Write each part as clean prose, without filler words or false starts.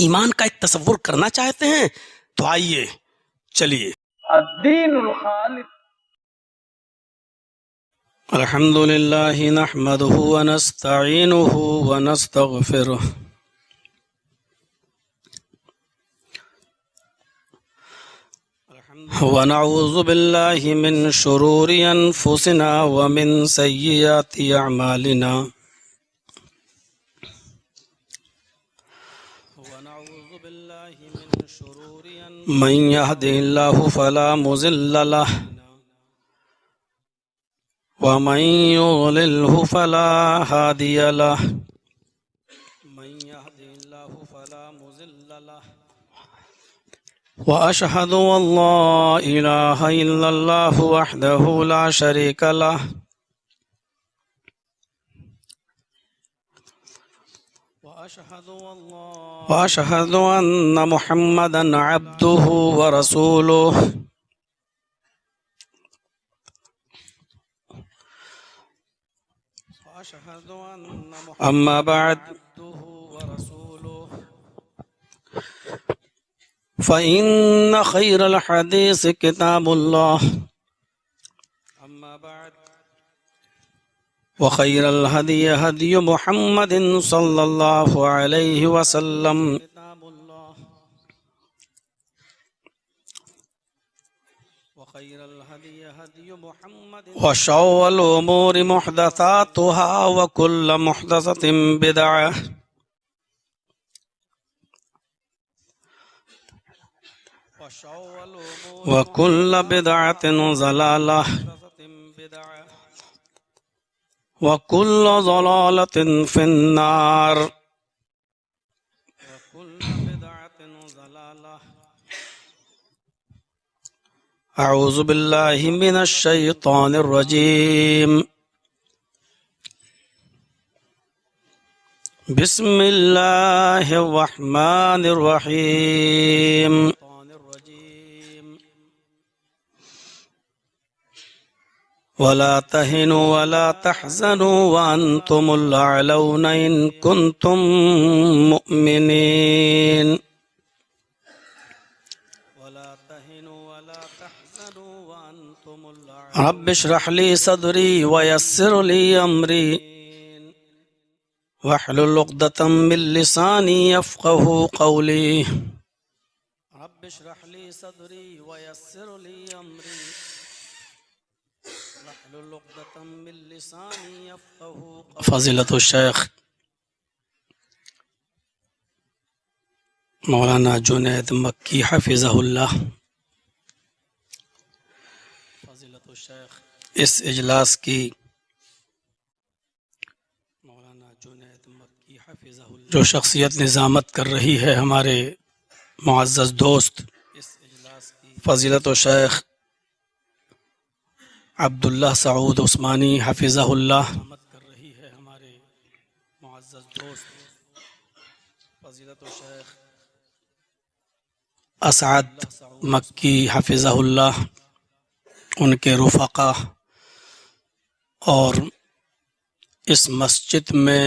ईमान का एक तसव्वुर करना चाहते हैं तो आइए चलिए। अल्हम्दुलिल्लाहि नहमदुहु व नस्तईनुहु व नस्तगफिरुह व नऊज़ु बिल्लाहि मिन शुरूरि अनफुसिना व मिन सय्यिआति अअमालिना मन यहदिहिल्लाहु फला मुज़िल्ल लहु व मन युज़लिल्हु फला हादिय लहु। व अशहदु अल्ला इलाहा इल्लल्लाहु वहदहु ला शरीक लहु व अशहदु अन्न मुहम्मदन अब्दुहु व रसूलुहु। अम्मा बाद फ़इन्न खैरल हदीस किताबुल्लाह व खैरल हदी हदी मुहम्मदिन सल्लल्लाहु अलैहि वसल्लम व शर्रल उमूरि मुहदसातुहा व कुल्लु मुहदसतिन बिदअह व कुल्लु बिदअतिन ज़लालह व कुल्लु ज़लालतिन फिन्नार। अऊज़ु बिल्लाहि मिनश शैतानिर रजीम। बिस्मिल्लाहिर रहमानिर रहीम। वला तहिनु वला तहज़नु व अंतुमुल अअलौना इन कुंतुम मुमिनीन। रब्बि इश्रह ली सदरी व यस्सिर ली अमरी वहलुल उक़दतम मिन लिसानी यफ़क़हू क़ौली। रब्बि इश्रह ली सदरी व यस्सिर ली अमरी वहलुल उक़दतम मिन लिसानी यफ़क़हू क़ौली। फ़ज़ीलतुल शेख मौलाना जुनैद मक्की हफ़िज़हुल्लाह इस इजलास की जो शख्सियत निज़ामत कर रही है, हमारे मुअज़्ज़ज़ दोस्त फ़ज़ीलत शेख अब्दुल्लाह सऊद उस्मानी हफ़िज़हुल्लाह, असअद मक्की हफ़िज़हुल्लाह, उनके रुफ़क़ा और इस मस्जिद में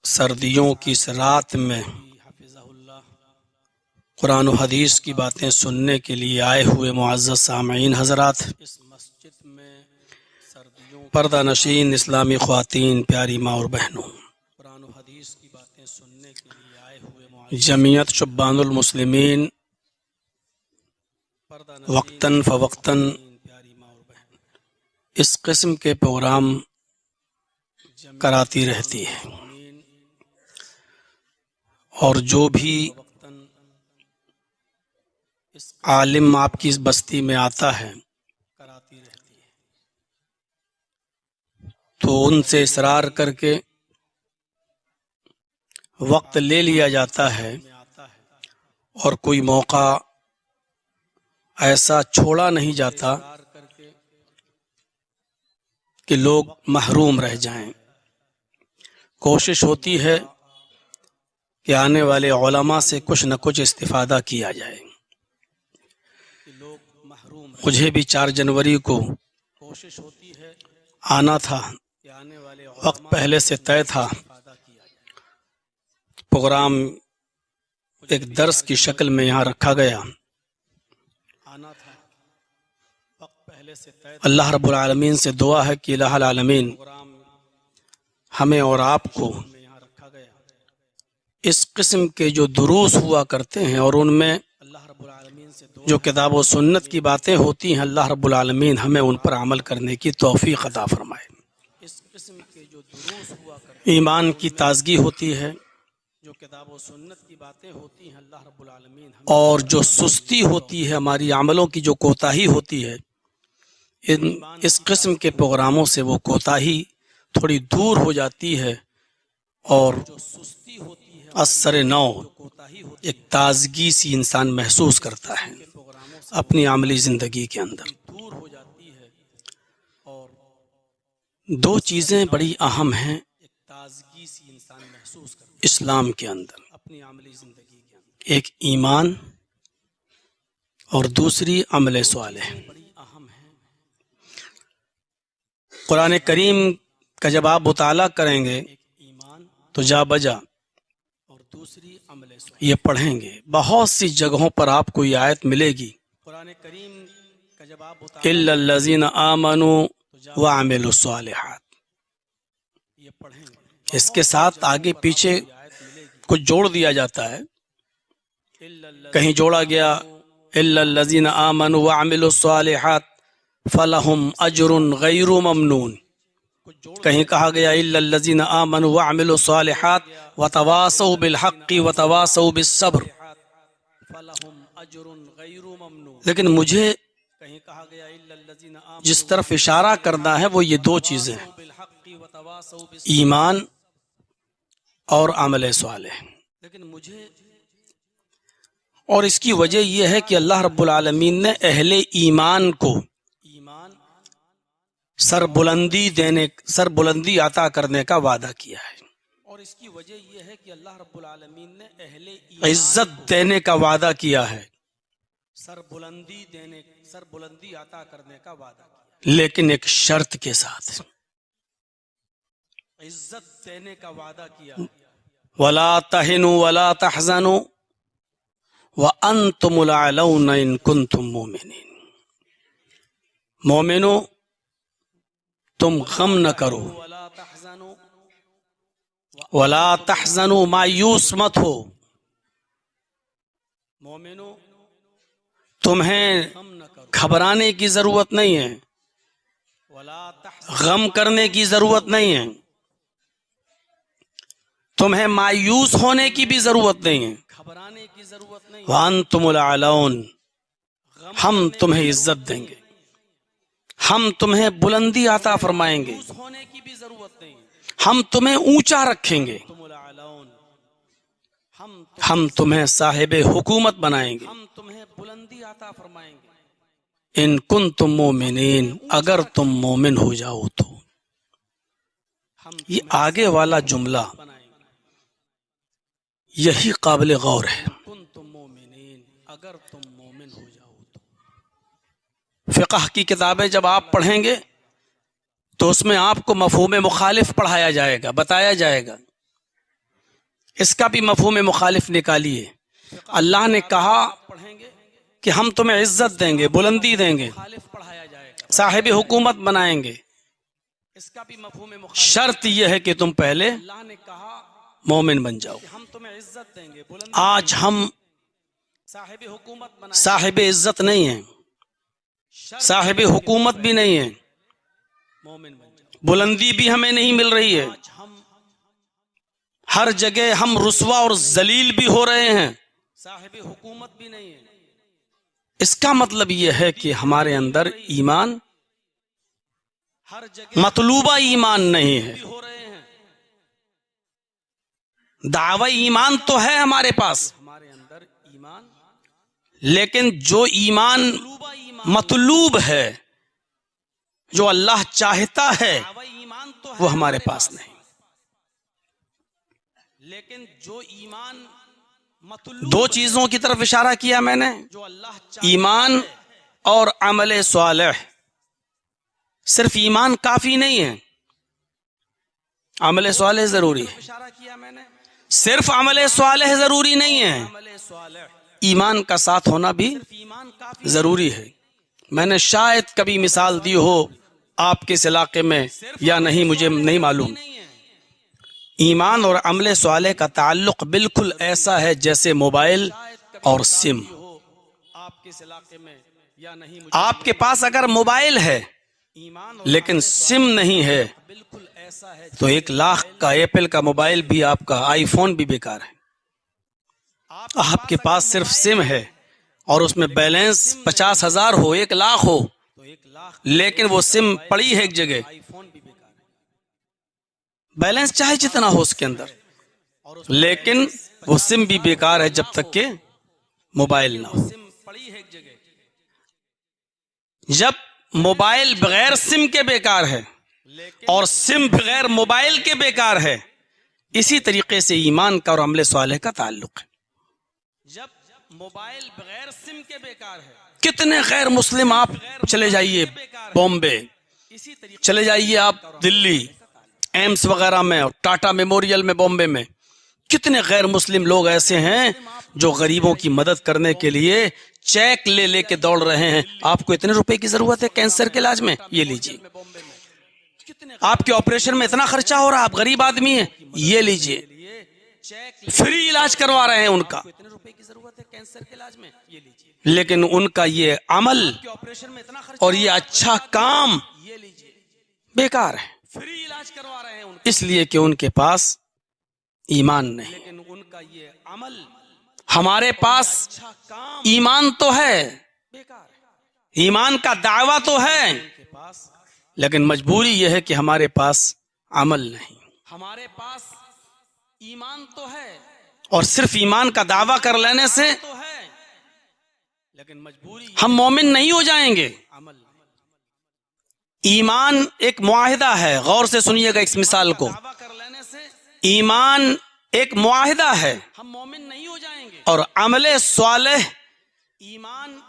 सर्दियों की इस रात में कुरान और हदीस की बातें सुनने के लिए आए हुए मुअज़्ज़ज़ सामईन हज़रात, पर्दा नशीन इस्लामी ख़वातीन, प्यारी माँ और बहनों, जमीयत शुब्बानुल मुस्लिमीन वक्तन फ़वक्तन इस किस्म के प्रोग्राम कराती रहती है और जो भी आलिम आपकी इस बस्ती में आता है तो उनसे इसरार करके वक्त ले लिया जाता है और कोई मौका ऐसा छोड़ा नहीं जाता कि लोग महरूम रह जाएं। कोशिश होती है कि आने वाले उलमा से कुछ न कुछ इस्तिफादा किया जाए। मुझे भी 4 जनवरी को आना था, वक्त पहले से तय था, प्रोग्राम एक दर्स की शक्ल में यहाँ रखा गया। अल्लाह रब्बुल आलमीन से दुआ है कि इलाहुल आलमीन हमें और आपको इस किस्म के जो दुरूस हुआ करते हैं और उनमें जो किताब व सुन्नत की बातें होती हैं, अल्लाह रब्बुल आलमीन हमें उन पर अमल करने की तौफीक अता फरमाए। ईमान की ताजगी होती है, जो किताब व सुन्नत की बातें होती हैं, अल्लाह रब्बुल आलमीन और जो सुस्ती होती है, हमारी अमलों की जो कोताही होती है, इस किस्म के प्रोग्रामों से वो कोताही थोड़ी दूर हो जाती है और असर नौ एक ताजगी सी इंसान महसूस करता है अपनी आमली जिंदगी के अंदर। दो चीजें बड़ी अहम हैं इस्लाम के अंदर, अपनी आमली जिंदगी के अंदर, एक ईमान और दूसरी अमल सालेह। कुरान करीम का जब आप मुताला करेंगे तो जा बजा और दूसरी अमल ये पढ़ेंगे, बहुत सी जगहों पर आपको ये आयत मिलेगी, कुरान करीम का जब आप इल्लल्लज़ीना आमनू व अमिलुस सालिहात, ये पढ़ेंगे। इसके साथ आगे पीछे कुछ जोड़ दिया जाता है, कहीं जोड़ा गया इल्लल्लज़ीना आमनू व अमिलुस सालिहात फलहुम अजरुन गैरु ममनून, कहीं कहा गया इल्लल्लज़ीना आमनू व अमिलुस सालिहात व तवासौ बिल हक़्क़ि व तवासौ बिस सब्र। लेकिन मुझे जिस तरफ इशारा करना है वो ये दो चीजें हैं, ईमान और अमल सालेह। और इसकी वजह यह है कि अल्लाह रब्बुल आलमीन ने अहले ईमान को सरबुलंदी अता करने का वादा किया है। और इसकी वजह यह है कि अल्लाह रब्बुल आलमीन ने अहले इज्जत देने का वादा किया है, सरबुलंदी अता करने का वादा किया, लेकिन एक शर्त के साथ इज्जत देने का वादा किया, वला तहिनु वला तहज़नु व अंतुमुल अलौना इन कुंतुम मुमिनीन। मोमिनो तुम गम न करो, वला तहज़नु मायूस मत हो, मोमिनो तुम्हें घबराने की जरूरत नहीं है, गम करने की जरूरत नहीं है, तुम्हें मायूस होने की भी जरूरत नहीं है। वअंतुमुल अलौन, हम तुम्हें इज्जत देंगे, हम तुम्हें बुलंदी अता फरमाएंगे, हम तुम्हें ऊंचा रखेंगे, हम तुम्हें साहिबे हुकूमत बनाएंगे, इन कुंतुम मोमिनीन, अगर तुम मोमिन हो जाओ तो। ये आगे वाला जुमला यही काबिल गौर है, अगर तुम मोमिन हो जाओ तो। फिक़ह की किताबें जब आप पढ़ेंगे तो उसमें आपको मफ़हूम मुखालिफ पढ़ाया जाएगा, बताया जाएगा, इसका भी मफ़हूम मुखालिफ निकालिए। अल्लाह ने कहा कि हम तुम्हें इज्जत देंगे, बुलंदी देंगे, साहिब हुकूमत बनाएंगे, इसका भी मफ़हूम शर्त यह है कि तुम पहले मोमिन बन जाओ। आज हम साहिब इज्जत नहीं है, साहिब हुकूमत भी नहीं है, बुलंदी भी हमें नहीं मिल रही है, हर जगह हम रुस्वा और जलील भी हो रहे हैं, साहिब हुकूमत भी नहीं है। इसका मतलब यह है कि हमारे अंदर ईमान, मतलूबा ईमान नहीं है। दावा ईमान तो है हमारे पास, लेकिन जो ईमान मतलूब है, जो अल्लाह चाहता है, वो हमारे पास नहीं। लेकिन जो ईमान, दो चीजों की तरफ इशारा किया मैंने, ईमान और अमल सालेह। सिर्फ ईमान काफी नहीं है, अमल सालेह जरूरी है। सिर्फ अमल सालेह जरूरी नहीं है, ईमान का साथ होना भी जरूरी है। मैंने शायद कभी मिसाल दी हो आपके इस इलाके में या नहीं, मुझे नहीं मालूम। ईमान और अमले स्वाले का ताल्लुक बिल्कुल ऐसा है जैसे मोबाइल और सिम। आपके पास अगर मोबाइल है लेकिन सिम नहीं है तो 1 लाख का एप्पल का मोबाइल भी, आपका आईफोन भी बेकार है। आपके पास सिर्फ सिम है और उसमें बैलेंस 50,000 हो, 1 लाख हो, लेकिन वो सिम पड़ी है एक जगह, बैलेंस चाहे जितना हो उसके अंदर, लेकिन वो सिम भी बेकार है जब तक के मोबाइल ना हो। जब मोबाइल बगैर सिम के बेकार है और सिम बगैर मोबाइल के बेकार है, इसी तरीके से ईमान का और अमले स्वालेह का ताल्लुक है। जब मोबाइल बगैर सिम के बेकार है, कितने गैर मुस्लिम, आप चले जाइए बॉम्बे, चले जाइए आप दिल्ली एम्स वगैरह में और टाटा मेमोरियल में बॉम्बे में, कितने गैर मुस्लिम लोग ऐसे हैं जो गरीबों की मदद करने के लिए चेक ले लेके दौड़ रहे हैं। आपको इतने रुपए की जरूरत है कैंसर के इलाज में, ये लीजिए। आपके ऑपरेशन में इतना खर्चा हो रहा है, आप गरीब आदमी हैं, ये लीजिए। फ्री इलाज करवा रहे हैं उनका, लेकिन उनका ये अमल और ये अच्छा काम बेकार है, फ्री इलाज करवा रहे हैं, इसलिए कि उनके पास ईमान नहीं। लेकिन उनका ये अमल, हमारे पास ईमान तो है, ईमान का दावा तो है, लेकिन मजबूरी यह है कि हमारे पास अमल नहीं। हमारे पास ईमान तो है और सिर्फ ईमान का दावा कर लेने से लेकिन मजबूरी हम मोमिन नहीं हो जाएंगे। ईमान एक मुआहिदा है, गौर से सुनिएगा इस मिसाल को। ईमान एक मुआहिदा है, हम मोमिन नहीं हो जाएंगे, और अमले स्वालेह ईमान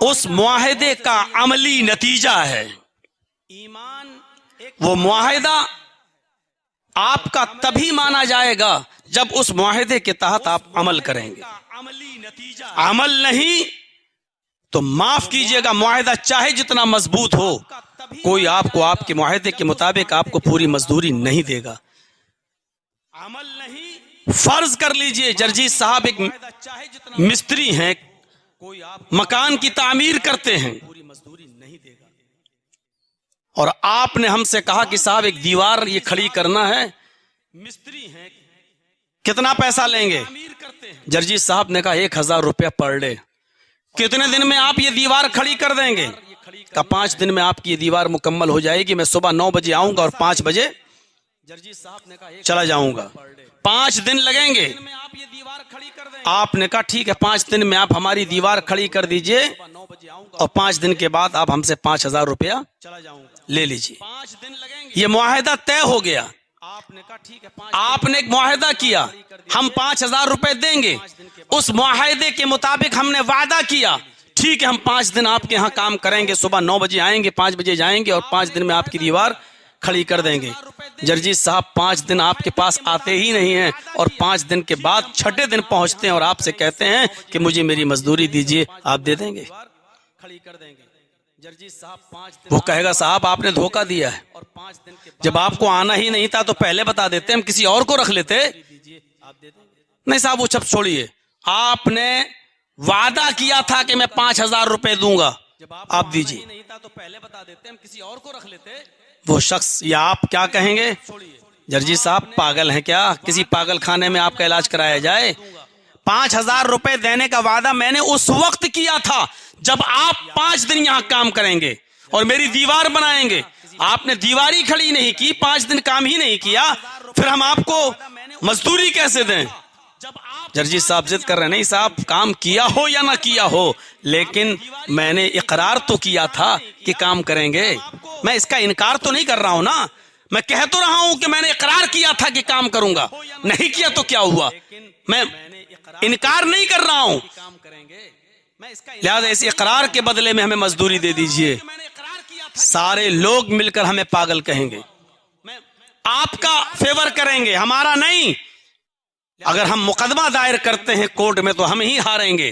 उस मुआहिदे का अमली नतीजा है। ईमान वो मुआहिदा आपका तभी माना जाएगा जब उस मुआहिदे के तहत आप अमल करेंगे। अमल नहीं तो माफ कीजिएगा, मुआहिदा चाहे जितना मजबूत हो, कोई आपको आपके मुआहिदे के मुताबिक आपको पूरी मजदूरी नहीं देगा। अमल नहीं, फर्ज कर लीजिए जरजीत साहब एक मिस्त्री हैं, मकान की तामीर करते हैं, पूरी मजदूरी नहीं देगा, और आपने हमसे कहा कि साहब एक दीवार ये खड़ी करना है, मिस्त्री हैं, कितना पैसा लेंगे? जरजीत साहब ने कहा 1,000 रुपया पर डे। कितने दिन में आप ये दीवार खड़ी कर देंगे? का 5 दिन में आपकी ये दीवार मुकम्मल हो जाएगी। मैं सुबह 9 बजे आऊंगा और 5 बजे चला जाऊंगा। 5 दिन लगेंगे। आपने कहा ठीक है, 5 दिन में आप हमारी दीवार खड़ी कर दीजिए और 5 दिन के बाद आप हमसे 5,000 रुपया ले लीजिए। 5 दिन लगेंगे। ये मुआहिदा तय हो गया। आपने कहा ठीक है, आपने एक मुआहिदा किया, हम 5,000 रुपए देंगे। उस मुआहिदे के मुताबिक हमने वादा किया, ठीक है हम 5 दिन आपके यहाँ काम करेंगे, सुबह 9 बजे आएंगे, 5 बजे जाएंगे और 5 दिन में आपकी दीवार खड़ी कर देंगे। जरजीत साहब 5 दिन आपके पास आते ही नहीं हैं और 5 दिन के बाद 6ठे दिन पहुंचते हैं और आपसे कहते हैं कि मुझे मेरी मजदूरी दीजिए, आप दे देंगे? वो कहेगा साहब आपने धोखा दिया है, जब आपको आना ही नहीं था तो पहले बता देते, हम किसी और को रख लेते। नहीं साहब वो सब छोड़िए, आपने वादा किया था कि मैं 5,000 रुपए दूंगा, आप दीजिए। नहीं था तो पहले बता देते, हम किसी और को रख लेते। वो शख्स या आप क्या कहेंगे? जरजीत साहब पागल हैं क्या? किसी पागल खाने में आपका इलाज कराया जाए? 5,000 रुपए देने का वादा मैंने उस वक्त किया था जब आप 5 दिन यहाँ काम करेंगे और मेरी दीवार बनाएंगे। आपने दीवार ही खड़ी नहीं की, 5 दिन काम ही नहीं किया, फिर हम आपको मजदूरी कैसे दें? जरजीत साहब जिद कर रहे हैं, नहीं साहब काम किया हो या ना किया हो, लेकिन मैंने इकरार तो किया था कि काम करेंगे। मैं इसका इनकार तो नहीं कर रहा हूं ना, मैं कह तो रहा हूं कि मैंने इकरार किया था कि काम करूंगा, नहीं किया तो क्या हुआ? मैं इनकार नहीं कर रहा हूं, लिहाजा इस इकरार के बदले में हमें मजदूरी दे दीजिए। सारे लोग मिलकर हमें पागल कहेंगे, आपका फेवर करेंगे, हमारा नहीं। अगर हम मुकदमा दायर करते हैं कोर्ट में तो हम ही हारेंगे,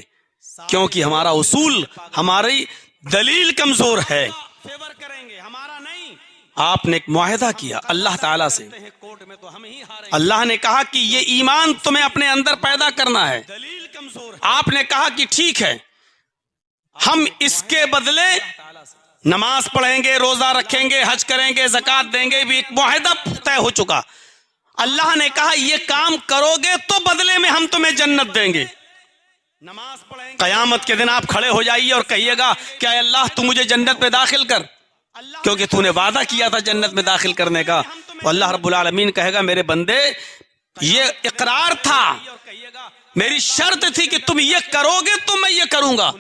क्योंकि हमारा उसूल, हमारी दलील कमजोर है। फेवर करेंगे हमारा नहीं। आपने एक मुआहिदा किया अल्लाह ताला से, अल्लाह ने कहा कि ये ईमान तुम्हें अपने अंदर पैदा करना है। दलील कमजोर है। आपने कहा कि ठीक है, हम इसके बदले नमाज पढ़ेंगे, रोजा रखेंगे, हज करेंगे, ज़कात देंगे, भी एक मुआहिदा तय हो चुका। अल्लाह ने कहा ये काम करोगे तो बदले में हम तुम्हें जन्नत देंगे। नमाज पढ़ेंगे, कयामत के दिन आप खड़े हो जाइए और कहिएगा क्या अल्लाह तू मुझे जन्नत में दाखिल कर, क्योंकि तूने वादा किया था जन्नत में दाखिल करने का। तो अल्लाह रब्बुल आलमीन कहेगा मेरे बंदे ये इकरार था, मेरी शर्त थी कि तुम ये करोगे तो मैं ये करूंगा,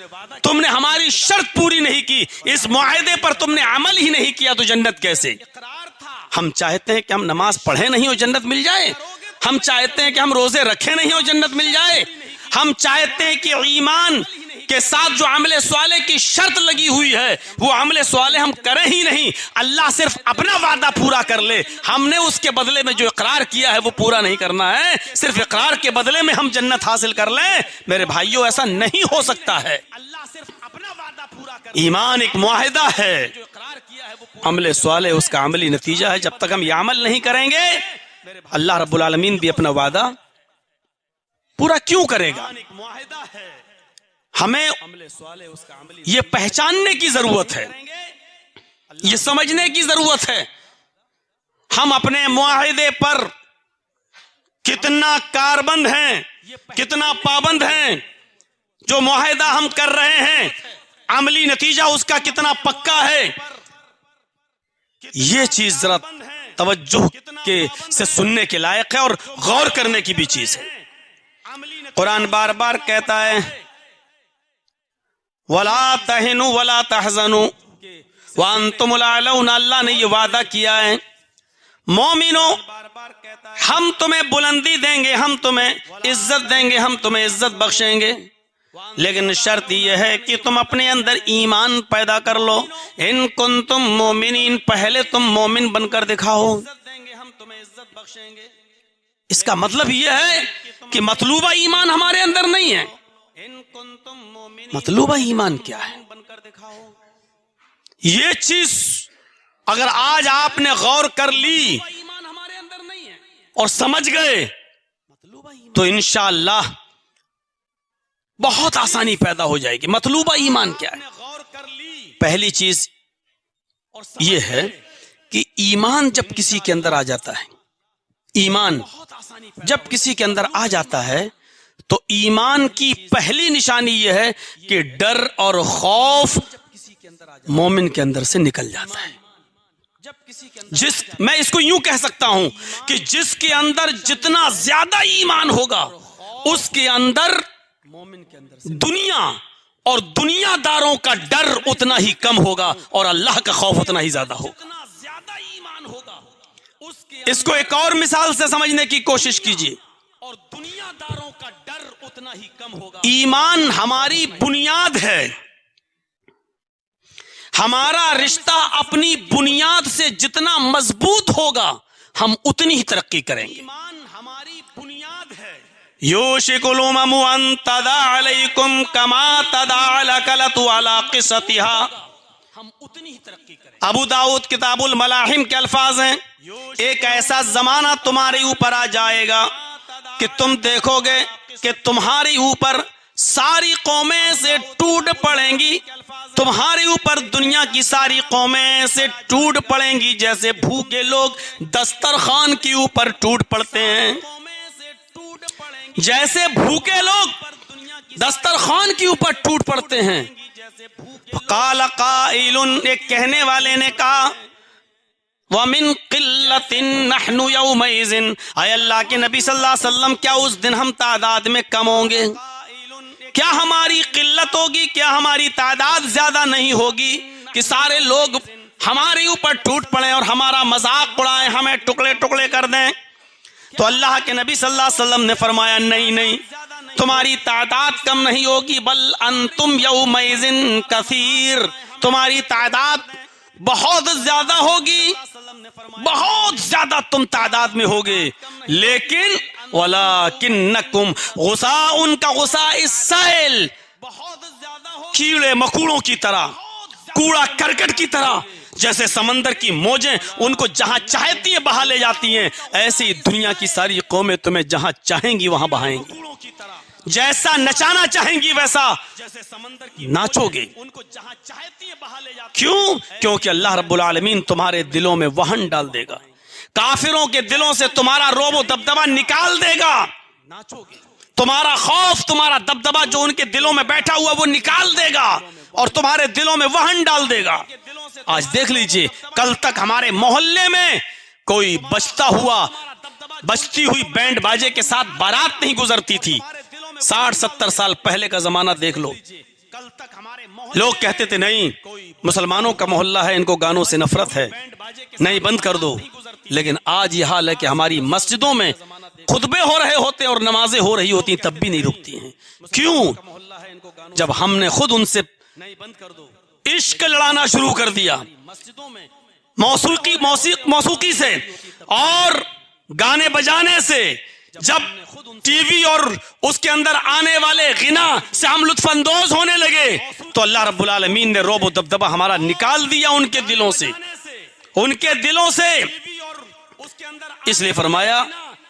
तुमने हमारी शर्त पूरी नहीं की, इस मुआहदे पर तुमने अमल ही नहीं किया, तो जन्नत कैसे। हम चाहते हैं कि हम नमाज पढ़े नहीं हो जन्नत मिल जाए, हम चाहते हैं कि हम रोजे रखे नहीं हो जन्नत मिल जाए, हम चाहते हैं कि ईमान के साथ जो अमले स्वाले की शर्त लगी हुई है वो अमले स्वाले हम करें ही नहीं, अल्लाह सिर्फ अपना वादा पूरा कर ले, हमने उसके बदले में जो इकरार किया है वो पूरा नहीं करना है, सिर्फ इकरार के बदले में हम जन्नत हासिल कर लें। मेरे भाइयों ऐसा नहीं हो सकता है। अल्लाह सिर्फ अपना वादा पूरा कर, ईमान एक मुआहिदा है, अमले स्वाले उसका अमली नतीजा है। जब तक हम ये अमल नहीं करेंगे अल्लाह रब्बुल आलमीन भी अपना वादा पूरा क्यों करेगा। हमें ये पहचानने की जरूरत है, ये समझने की जरूरत है हम अपने मुआहिदे पर कितना कारबंद हैं, कितना पाबंद हैं। जो मुआहिदा हम कर रहे हैं अमली नतीजा उसका कितना पक्का है, ये चीज जरा तवज्जो के से सुनने के लायक है और गौर करने की भी चीज है। कुरान बार बार कहता है वला तहिनु वला तहजनु व अंतुमुल आलौन, अल्लाह ने ये वादा किया है मोमिनो हम तुम्हें बुलंदी देंगे, हम तुम्हें इज्जत देंगे, हम तुम्हें इज्जत बख्शेंगे, लेकिन शर्त यह है कि तुम अपने अंदर ईमान पैदा कर लो। इन कुंतुम मोमिनीन, पहले तुम मोमिन बनकर दिखाओ, हम तुम्हें इज्जत बख्शेंगे। इसका मतलब यह है कि मतलूबा ईमान हमारे अंदर नहीं है। मतलूबा ईमान क्या है, ये चीज अगर आज आपने गौर कर ली और समझ गए तो इंशाअल्लाह बहुत आसानी पैदा हो जाएगी। मतलूबा ईमान क्या है? पहली चीज यह है कि ईमान जब किसी के अंदर आ जाता है, ईमान जब किसी के अंदर आ जाता है तो ईमान की पहली निशानी यह है कि डर और खौफ मोमिन के अंदर से निकल जाता है। मैं इसको यूं कह सकता हूं कि जिसके अंदर जितना ज्यादा ईमान होगा उसके अंदर मोमिन के अंदर दुनिया और दुनियादारों का डर उतना ही कम होगा और अल्लाह का खौफ उतना ही ज्यादा होगा। इसको एक और मिसाल से समझने की कोशिश कीजिए। और दुनियादारों का डर उतना ही कम होगा। ईमान हमारी बुनियाद है, हमारा रिश्ता अपनी बुनियाद से जितना मजबूत होगा हम उतनी ही तरक्की करेंगे। ईमान हमारी बुनियाद है। योशिकुल उममु अन तदा अलैकुम कमा तदा अलकलतु अला क़िसतिहा, हम उतनी ही तरक्की करेंगे। अबू दाऊद किताबुल मलाहिम के अल्फाज हैं, एक ऐसा जमाना तुम्हारे ऊपर आ जाएगा कि तुम देखोगे कि तुम्हारे ऊपर सारी कौमें से टूट पड़ेंगी, तुम्हारे ऊपर दुनिया की सारी कौमें से टूट पड़ेंगी जैसे भूखे लोग दस्तरखान के ऊपर टूट पड़ते हैं, जैसे भूखे लोग दस्तरखान के ऊपर टूट पड़ते हैं। क़ाल क़ाइलुन, एक कहने वाले ने कहा वमिन क़िल्लतिन नहनु यौमइज़िन, आय अल्लाह के नबी सल्लल्लाहु अलैहि वसल्लम क्या उस दिन हम तादाद में कम होंगे? क्या हमारी किल्लत होगी? क्या हमारी तादाद ज्यादा नहीं होगी कि सारे लोग हमारे ऊपर टूट पड़े और हमारा मजाक उड़ाएं, हमें टुकड़े टुकड़े कर दें? तो अल्लाह के नबी सल्लल्लाहु अलैहि वसल्लम ने फरमाया नहीं नहीं, तुम्हारी तादाद कम नहीं होगी, बल अंतुम यौमइज़िन कसीर, तुम्हारी तादाद बहुत ज्यादा होगी, बहुत ज्यादा तुम तादाद में होगे, लेकिन वलाकिन्नकुम गुसाउन का गुसा इस्साइल, कीड़े मकोड़ों की तरह, कूड़ा करकट की तरह, जैसे समंदर की मौजें उनको जहां चाहती हैं बहा ले जाती हैं, ऐसे ही दुनिया की सारी कौमें तुम्हें जहां चाहेंगी वहां बहाएंगी। जैसा नचाना चाहेंगी वैसा जैसे समंदर की नाचोगे, उनको जहां चाहती है बहा ले जाती। क्यों? क्योंकि अल्लाह रब्बुल आलमीन तुम्हारे दिलों में वहन डाल देगा, काफिरों के दिलों से तुम्हारा रोब दबदबा निकाल देगा, नाचोगे, तुम्हारा खौफ, तुम्हारा दबदबा जो उनके दिलों में बैठा हुआ वो निकाल देगा और तुम्हारे दिलों में वहन डाल देगा। आज देख लीजिए, कल तक हमारे मोहल्ले में कोई बजती हुई बैंड बाजे के साथ बारात नहीं गुजरती थी। 60-70 साल पहले का जमाना देख लो, लोग कहते थे नहीं मुसलमानों का मोहल्ला है, इनको गानों से नफरत है, नहीं बंद कर दो। लेकिन आज यह हाल है कि हमारी मस्जिदों में खुतबे हो रहे होते और नमाजें हो रही होती तब भी नहीं रुकती हैं। क्यों? जब हमने खुद उनसे इश्क लड़ाना शुरू कर दिया मौसीकी से और गाने बजाने से, जब टीवी और उसके अंदर आने वाले गिना से हम लुत्फानंदोज होने लगे, तो अल्लाह रब्बुल आलमीन ने रोब दबदबा हमारा निकाल दिया उनके दिलों से, इसलिए फरमाया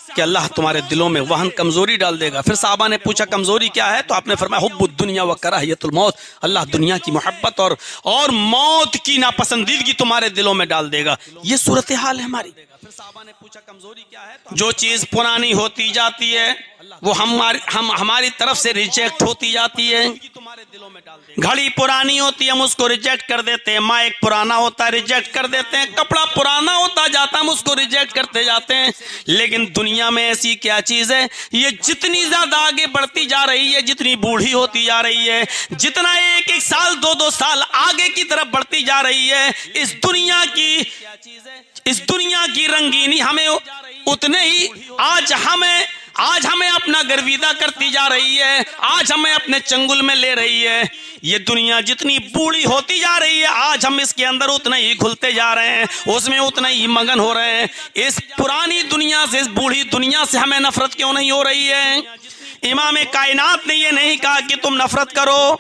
कि अल्लाह तुम्हारे दिलों में वहन कमजोरी डाल देगा। फिर साहबा ने पूछा कमजोरी क्या है, तो आपने फरमाया हुब्बुद दुनिया व कराहियतुल मौत, अल्लाह दुनिया की मोहब्बत और मौत की नापसंदीदगी तुम्हारे दिलों में डाल देगा। ये सूरत हाल है हमारी। फिर साहबा ने पूछा कमजोरी क्या है, जो चीज पुरानी होती जाती है वो हमारी तरफ से रिजेक्ट होती जाती है। घड़ी पुरानी होती है हम उसको रिजेक्ट कर देते हैं, माइक पुराना होता है रिजेक्ट कर देते हैं, कपड़ा पुराना होता जाता है हम उसको रिजेक्ट करते जाते हैं। लेकिन दुनिया में ऐसी क्या चीज है, ये जितनी ज्यादा आगे बढ़ती जा रही है, जितनी बूढ़ी होती जा रही है, जितना एक साल 2 साल आगे की तरफ बढ़ती जा रही है, इस दुनिया की रंगीनी हमें उतने ही आज हमें अपना गर्विदा करती जा रही है, आज हमें अपने चंगुल में ले रही है। ये दुनिया जितनी बूढ़ी होती जा रही है, आज हम इसके अंदर उतना ही घुलते जा रहे हैं, उसमें उतना ही मगन हो रहे हैं। इस पुरानी दुनिया से, इस बूढ़ी दुनिया से हमें नफरत क्यों नहीं हो रही है? इमाम कायनात ने ये नहीं कहा कि तुम नफरत करो,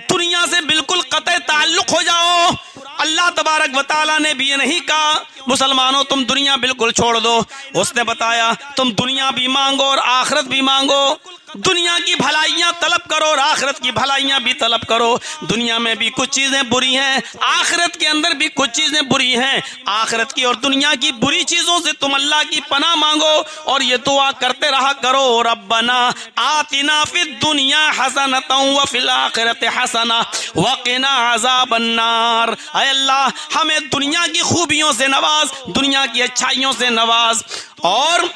दुनिया से बिल्कुल कतई ताल्लुक हो जाओ। अल्लाह तबारक व तआला ने भी ये नहीं कहा मुसलमानों तुम दुनिया बिल्कुल छोड़ दो। उसने बताया तुम दुनिया भी मांगो और आखिरत भी मांगो, दुनिया की भलाइयां तलब करो और आखिरत की भलाइयां भी तलब करो। दुनिया में भी कुछ चीजें बुरी हैं, आखिरत के अंदर भी कुछ चीजें बुरी हैं। आखिरत की और दुनिया की बुरी चीजों से तुम अल्लाह की पनाह मांगो और ये दुआ करते रहा करो, रब्बना आतिना फिद दुनिया हसनतन व फिल आखिरति हसना व क़िना अज़ाबन्नार। ऐ अल्लाह हमें दुनिया की खूबियों से नवाज, दुनिया की अच्छाइयों से नवाज, और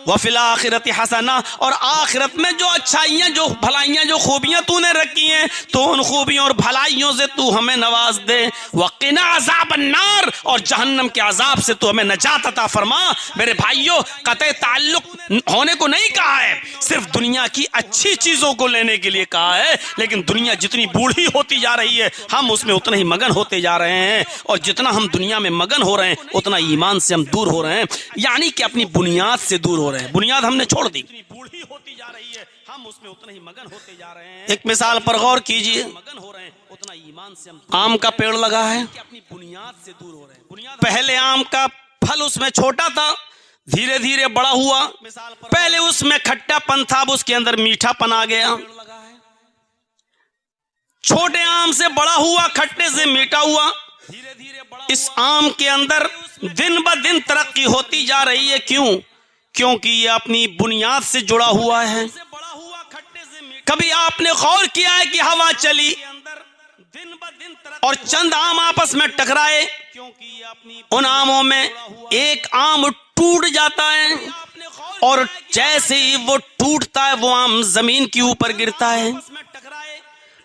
वफिल आखिरत हसना, और आखिरत में जो अच्छाइयाँ, जो भलाइयाँ, जो खूबियाँ तूने रखी हैं, तो उन खूबियों और भलाइयों से तू हमें नवाज दे। वक़िना अज़ाबन्नार, और जहन्नम के अजाब से तू हमें नजात अता फरमा। मेरे भाइयों, कतई ताल्लुक होने को नहीं कहा है, सिर्फ दुनिया की अच्छी चीज़ों को लेने के लिए कहा है। लेकिन दुनिया जितनी बूढ़ी होती जा रही है, हम उसमें उतना ही मगन होते जा रहे हैं, और जितना हम दुनिया में मगन हो रहे हैं उतना ईमान से हम दूर हो रहे हैं, यानी कि अपनी बुनियाद से दूर हो रहे हैं। बुनियाद हमने छोड़ दी, बूढ़ी होती जा रही है, हम उसमें उतना ही मगन होते जा रहे हैं। एक मिसाल पर गौर कीजिए, मगन हो रहे हैं उतना ईमान से हम। आम का पेड़ लगा है, अपनी बुनियाद से दूर हो रहे हैं। पहले आम का फल उसमें छोटा था, धीरे धीरे बड़ा हुआ। पहले उसमें खट्टापन था, अब उसके अंदर मीठापन आ गया। छोटे आम से बड़ा हुआ, खट्टे से मीठा हुआ। इस आम के अंदर दिन ब दिन तरक्की होती जा रही है। क्यों? क्योंकि ये अपनी बुनियाद से जुड़ा हुआ है। कभी आपने गौर किया है कि हवा चली और चंद आम आपस में टकराए, उन आमों में एक आम टूट जाता है, और जैसे ही वो टूटता है वो आम जमीन के ऊपर गिरता है।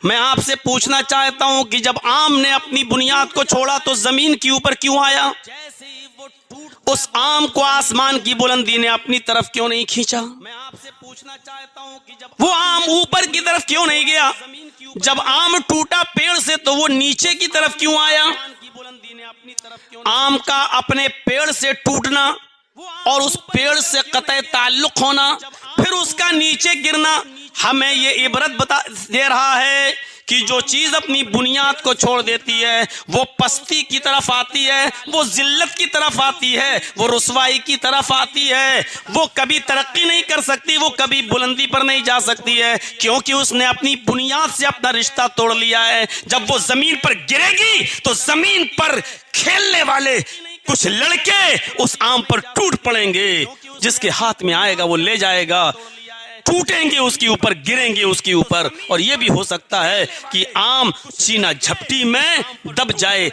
मैं आपसे पूछना चाहता हूं कि जब आम ने अपनी बुनियाद को छोड़ा तो जमीन के ऊपर क्यों आया? उस आम को आसमान की बुलंदी ने अपनी तरफ क्यों नहीं खींचा? मैं आपसे पूछना चाहता हूं कि जब वो आम ऊपर की तरफ क्यों नहीं गया? जब आम टूटा पेड़ से तो वो नीचे की तरफ क्यों आया? आम का अपने पेड़ से टूटना और उस पेड़ से कतई ताल्लुक होना, फिर उसका नीचे गिरना हमें ये इबरत दे रहा है कि जो चीज अपनी बुनियाद को छोड़ देती है वो पस्ती की तरफ आती है, वो जिल्लत की तरफ आती है, वो रुसवाई की तरफ आती है, वो कभी तरक्की नहीं कर सकती, वो कभी बुलंदी पर नहीं जा सकती है, क्योंकि उसने अपनी बुनियाद से अपना रिश्ता तोड़ लिया है। जब वो जमीन पर गिरेगी तो जमीन पर खेलने वाले कुछ लड़के उस आम पर टूट पड़ेंगे, जिसके हाथ में आएगा वो ले जाएगा, टूटेंगे उसके ऊपर, गिरेंगे उसके ऊपर। और यह भी हो सकता है कि आम चीना झपटी में दब जाए,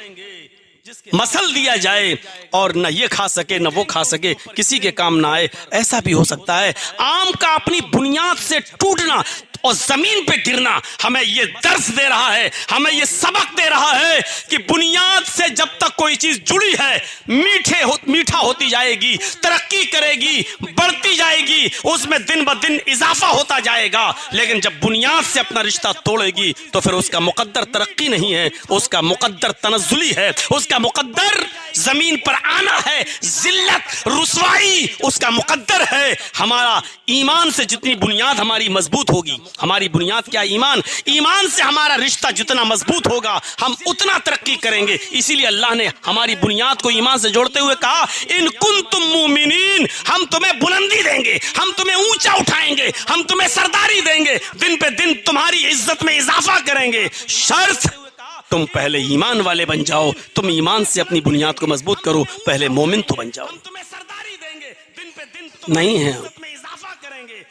मसल दिया जाए और न ये खा सके न वो खा सके, किसी के काम ना आए, ऐसा भी हो सकता है। आम का अपनी बुनियाद से टूटना और जमीन पे गिरना हमें ये दर्स दे रहा है, हमें ये सबक दे रहा है कि बुनियाद से जब तक कोई चीज जुड़ी है मीठा होती जाएगी, तरक्की करेगी, बढ़ती जाएगी, उसमें दिन ब दिन इजाफा होता जाएगा। लेकिन जब बुनियाद से अपना रिश्ता तोड़ेगी तो फिर उसका मुकद्दर तरक्की नहीं है, उसका मुकद्दर तनज़्ज़ुली है, उसका मुकद्दर जमीन पर आना है, जिल्लत रुसवाई उसका मुकद्दर है। हमारा ईमान से जितनी बुनियाद हमारी मजबूत होगी, हमारी बुनियाद क्या ईमान, ईमान से हमारा रिश्ता जितना मजबूत होगा हम उतना तरक्की करेंगे। इसीलिए अल्लाह ने हमारी बुनियाद को ईमान से जोड़ते हुए कहा, इन कुंतुम मुमिनीन, हम तुम्हें बुलंदी देंगे, हम तुम्हें ऊंचा उठाएंगे, हम तुम्हें सरदारी देंगे, दिन पे दिन तुम्हारी इज्जत में इजाफा करेंगे, शर्त तुम पहले ईमान वाले बन जाओ, तुम ईमान से अपनी बुनियाद को मजबूत करो, पहले मोमिन तो बन जाओ। तुम्हें सरदारी देंगे, दिन पे दिन नहीं है, इजाफा करेंगे।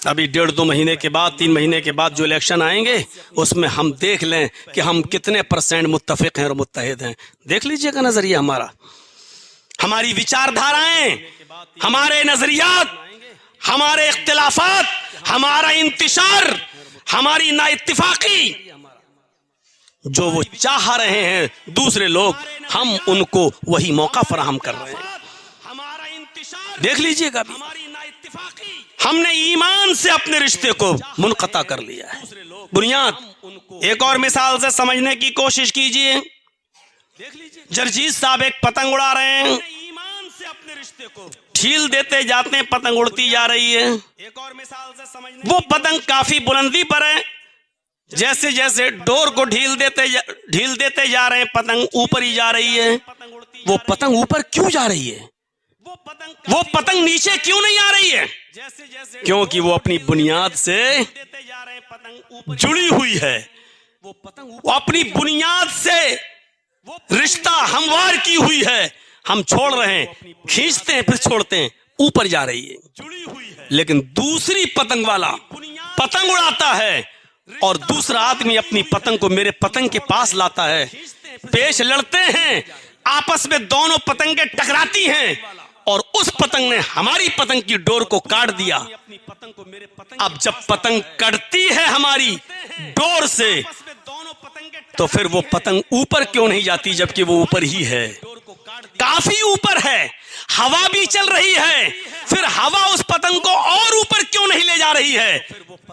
अभी 1.5-2 महीने के बाद, 3 महीने के बाद जो इलेक्शन आएंगे उसमें हम देख लें कि हम कितने % मुत्तफिक हैं और मुत्तहिद हैं। देख लीजिएगा नजरिया हमारा, हमारी विचारधाराएं, हमारे नजरियात, हमारे इख्तिलाफात, हमारा इंतिशार, हमारी नाइत्तिफाकी, जो वो चाह रहे हैं दूसरे लोग, हम उनको वही मौका फराहम कर रहे हैं। देख लीजिएगा, हमने ईमान से अपने रिश्ते को मुनक़ता कर लिया है, बुनियाद। एक और मिसाल से समझने की कोशिश कीजिए। जरजीत साहब एक पतंग उड़ा रहे हैं, ईमान से अपने रिश्ते को ढील देते जाते हैं, पतंग उड़ती जा रही है। एक और मिसाल से समझने, वो पतंग काफी बुलंदी पर है, जैसे जैसे डोर को ढील देते जा रहे हैं, पतंग ऊपर ही जा रही है। वो पतंग ऊपर क्यों जा रही है? वो पतंग नीचे क्यों नहीं आ रही है? क्योंकि वो अपनी बुनियाद से जुड़ी हुई है, वो अपनी बुनियाद से रिश्ता हमवार की हुई है। हम छोड़ रहे हैं, खींचते हैं फिर छोड़ते हैं, ऊपर जा रही है, जुड़ी हुई है। लेकिन दूसरी पतंग वाला पतंग उड़ाता है और दूसरा आदमी अपनी पतंग को मेरे पतंग के पास लाता है, पेश लड़ते हैं, आपस में दोनों पतंगें टकराती हैं और उस पतंग ने हमारी पतंग की डोर को काट दिया। अब जब पतंग कटती है हमारी डोर से तो फिर वो पतंग ऊपर क्यों नहीं जाती, जबकि वो ऊपर ही है, काफी ऊपर है, हवा भी चल रही है, फिर हवा उस पतंग को और ऊपर क्यों नहीं ले जा रही है?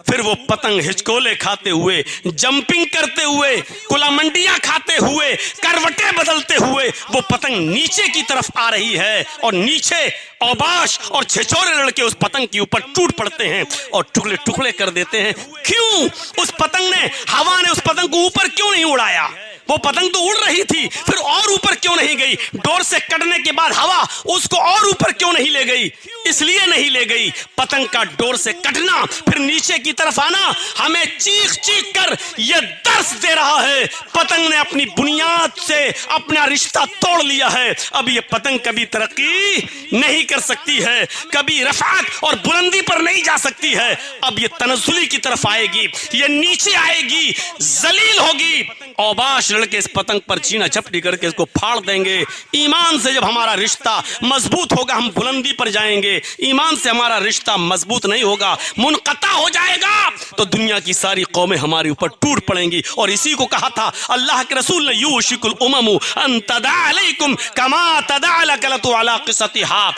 फिर वो पतंग हिचकोले खाते हुए, जंपिंग करते हुए, कुलामंडियां खाते हुए, करवटें बदलते हुए वो पतंग नीचे की तरफ आ रही है और नीचे औबाश और छिछोरे लड़के उस पतंग के ऊपर टूट पड़ते हैं और टुकड़े टुकड़े कर देते हैं। क्यों? उस पतंग ने, हवा ने उस पतंग को ऊपर क्यों नहीं उड़ाया? वो पतंग तो उड़ रही थी, फिर और ऊपर क्यों नहीं गई? डोर से कटने के बाद हवा उसको और ऊपर क्यों नहीं ले गई? इसलिए नहीं ले गई, पतंग का डोर से कटना फिर नीचे की तरफ आना हमें चीख चीख कर यह दर्स दे रहा है, पतंग ने अपनी बुनियाद से अपना रिश्ता तोड़ लिया है। अब ये पतंग कभी तरक्की नहीं कर सकती है, कभी रफ़ात और बुलंदी पर नहीं जा सकती है। अब ये तनज़्ज़ुली की तरफ आएगी, ये नीचे आएगी, जलील होगी। औबाश लड़के इस पतंग पर छीना झपटी करके इसको फाड़ देंगे। ईमान से जब हमारा रिश्ता मजबूत होगा हम बुलंदी पर जाएंगे, ईमान से हमारा रिश्ता मजबूत नहीं होगा, मुनक़ता हो जाएगा, तो दुनिया की सारी कौमें हमारे ऊपर टूट पड़ेंगी। और इसी को कहा था अल्लाह के रसूल ने, यूशिकुल उममु अन तदा अलैकुम कमा तदा अलकलतु अला क़िसतिहा।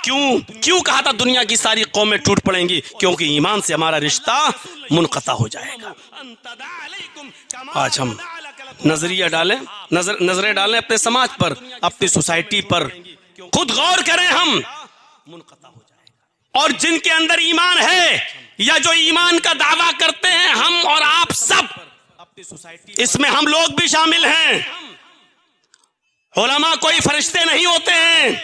क्यों कहा था दुनिया की सारी कौमें टूट पड़ेंगी? क्योंकि ईमान से हमारा रिश्ता मुनक़ता हो जाएगा। आज हम नजरिया डालें, नजरें डालें अपने समाज पर, अपनी सोसाइटी पर, खुद गौर करें हम। और जिनके अंदर ईमान है या जो ईमान का दावा करते हैं, हम और आप सब, इसमें हम लोग भी शामिल हैं। उलमा कोई फरिश्ते नहीं होते हैं।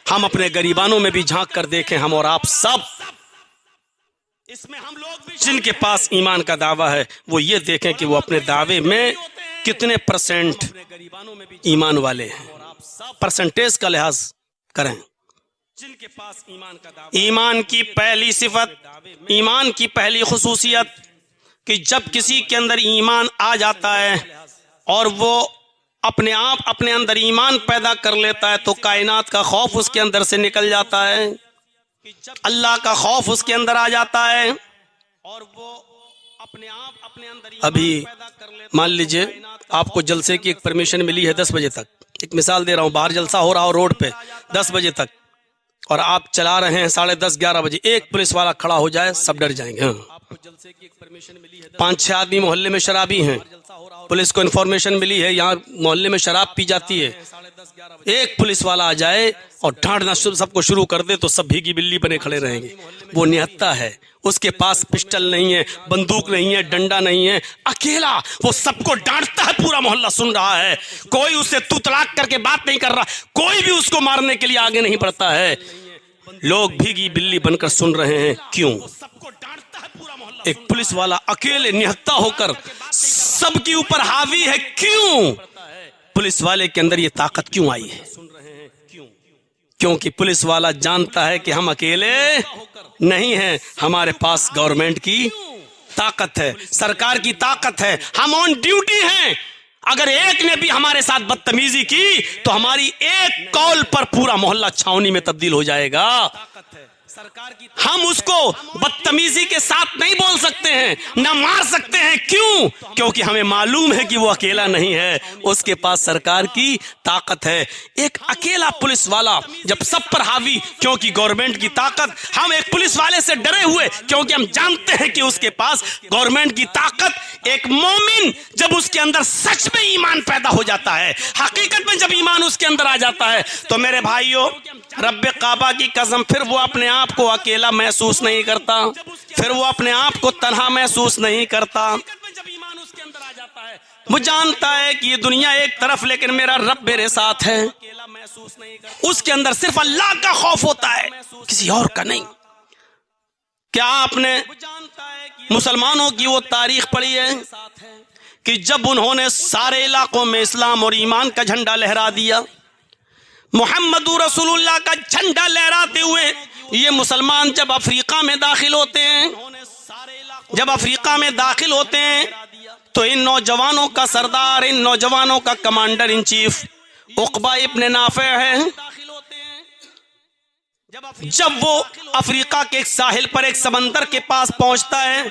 हम अपने गरीबानों में भी झांक कर देखें, हम और आप सब, इसमें हम लोग भी, जिनके पास ईमान का दावा है वो ये देखें कि वो अपने दावे में कितने परसेंट ईमान वाले हैं। परसेंटेज का लिहाज करें। जिनके पास ईमान का दावा, ईमान की पहली सिफत, ईमान की पहली खुसूसियत कि जब किसी के अंदर ईमान आ जाता है और वो अपने आप अपने अंदर ईमान पैदा कर लेता है तो कायनात का खौफ उसके अंदर से निकल जाता है, अल्लाह का खौफ उसके अंदर आ जाता है और वो अपने आप अपने अंदर। अभी मान लीजिए आपको जलसे की एक परमिशन मिली है 10 बजे तक, एक मिसाल दे रहा हूँ, बाहर जलसा हो रहा हो रोड पे 10 बजे तक, और आप चला रहे हैं 10:30-11 बजे, एक पुलिस वाला खड़ा हो जाए, सब डर जाएंगे। आपको जलसे की एक परमिशन मिली है, 5-6 आदमी मोहल्ले में शराबी हैं, पुलिस को इन्फॉर्मेशन मिली है यहाँ मोहल्ले में शराब पी जाती है, एक पुलिस वाला आ जाए और डांटना सबको शुरू कर दे तो सब भीगी बिल्ली बने खड़े रहेंगे। वो निहत्था है, उसके पास पिस्टल नहीं है, बंदूक नहीं है, डंडा नहीं है, अकेला वो सबको डांटता है, पूरा मोहल्ला सुन रहा है, कोई उससे तू तलाक करके बात नहीं कर रहा, कोई भी उसको मारने के लिए आगे नहीं बढ़ता है, लोग भीगी बिल्ली बनकर सुन रहे हैं। क्यों? एक पुलिस वाला अकेले निहत्था होकर सबके ऊपर हावी है। क्यों? पुलिस वाले के अंदर ये ताकत क्यों आई है? क्योंकि पुलिस वाला जानता है कि हम अकेले नहीं हैं, हमारे पास गवर्नमेंट की ताकत है, सरकार की ताकत है, हम ऑन ड्यूटी हैं। अगर एक ने भी हमारे साथ बदतमीजी की तो हमारी एक कॉल पर पूरा मोहल्ला छावनी में तब्दील हो जाएगा। हम उसको बदतमीजी के साथ नहीं बोल सकते हैं, ना मार सकते हैं। क्यों? क्योंकि हमें मालूम है कि वो अकेला नहीं है, उसके पास सरकार की ताकत है। एक अकेला पुलिस वाला जब सब पर हावी, क्योंकि गवर्नमेंट की ताकत, हम एक पुलिस वाले से डरे हुए क्योंकि हम जानते हैं कि उसके पास गवर्नमेंट की ताकत। एक मोमिन जब उसके अंदर सच में ईमान पैदा हो जाता है, हकीकत में जब ईमान उसके अंदर आ जाता है, तो मेरे भाइयों, रब्बे काबा की कसम, फिर वो अपने आप को अकेला महसूस नहीं करता, फिर वो अपने आप को तन्हा महसूस नहीं करता। वो जानता है कि ये दुनिया एक तरफ लेकिन मेरा रब मेरे साथ है। उसके अंदर सिर्फ अल्लाह का खौफ होता है, किसी और का नहीं। क्या आपने मुसलमानों की वो तारीख पढ़ी है कि जब उन्होंने सारे इलाकों में इस्लाम और ईमान का झंडा लहरा दिया, मोहम्मदुर रसूलुल्लाह का झंडा लहराते हुए ये मुसलमान जब अफ्रीका में दाखिल होते हैं, जब अफ्रीका में दाखिल होते हैं तो इन नौजवानों का सरदार, इन नौजवानों का कमांडर इन चीफ उक़बा इब्न नाफे है। जब वो अफ्रीका के एक साहिल पर एक समंदर के पास पहुंचता है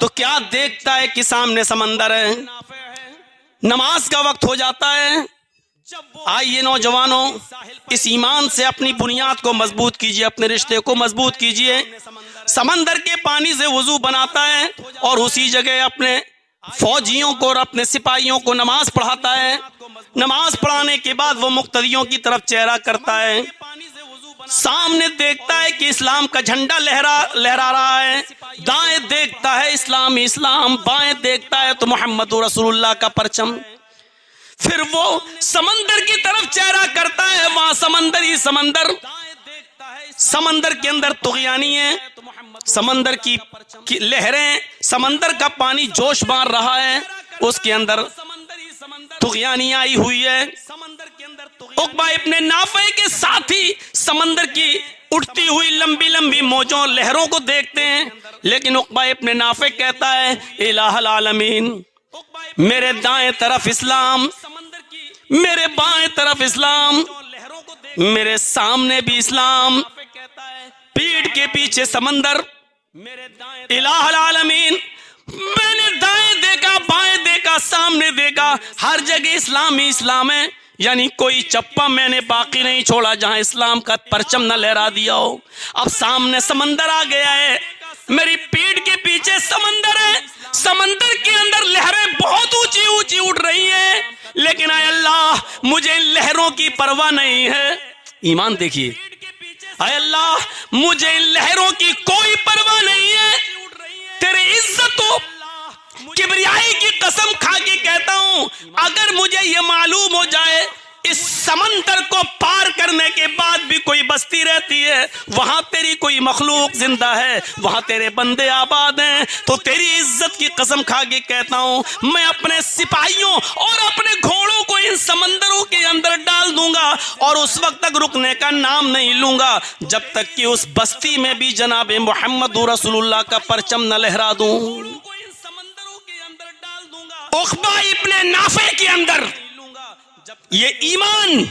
तो क्या देखता है कि सामने समंदर है। नमाज का वक्त हो जाता है। आइए नौजवानों, इस ईमान से अपनी बुनियाद को मजबूत कीजिए, अपने रिश्ते को मजबूत कीजिए। समंदर के पानी से वजू बनाता है और उसी जगह अपने फौजियों को और अपने सिपाहियों को नमाज पढ़ाता है। नमाज पढ़ाने के बाद वो मुक्तदियों की तरफ चेहरा करता है, सामने देखता है कि इस्लाम का झंडा लहरा रहा है, दाएं देखता है इस्लाम इस्लाम, बाएं देखता है तो मोहम्मद रसूलुल्लाह का परचम। फिर वो समंदर की तरफ चेहरा करता है, वहां समंदर ही समंदर, समंदर के अंदर तुग़यानी है, समंदर की लहरें, समंदर का पानी जोश मार रहा है, उसके अंदर तुग़यानी आई हुई है। उक़बा इब्न नाफे के साथ ही समंदर की उठती हुई लंबी लंबी मौजों लहरों को देखते हैं, लेकिन उक़बा इब्न नाफे कहता है इलाहुल आलमीन, मेरे दाएं तरफ इस्लाम, मेरे बाएं तरफ इस्लाम, मेरे सामने भी इस्लाम, पीठ के पीछे समंदर, इलाहुल आलमीन, मैंने दाएं देखा, बाएं देखा, सामने देखा, हर जगह इस्लाम ही इस्लाम है। यानी कोई चप्पा मैंने बाकी नहीं छोड़ा जहां इस्लाम का परचम न लहरा दिया हो। अब सामने समंदर आ गया है, मेरी पीठ के पीछे समंदर है, समंदर के अंदर लहरें बहुत ऊंची ऊंची उड़ रही हैं, लेकिन आय अल्लाह मुझे इन लहरों की परवाह नहीं है। ईमान देखिए, आय अल्लाह मुझे इन लहरों की कोई परवाह नहीं है। तेरे इज्जतों किबरियाई की कसम खा के कहता हूं, अगर मुझे यह मालूम हो जाए इस समंदर को पार करने के बाद भी कोई बस्ती रहती है, वहां तेरी कोई मखलूक जिंदा है, वहां तेरे बंदे आबाद हैं, तो तेरी इज्जत की कसम खा के कहता हूं मैं अपने सिपाहियों और अपने घोड़ों को इन समंदरों के अंदर डाल दूंगा और उस वक्त तक रुकने का नाम नहीं लूंगा जब तक कि उस बस्ती में भी जनाब मोहम्मद रसूलुल्लाह का परचम न लहरा दूं। उक़बा इब्ने नाफे के अंदर ये ईमान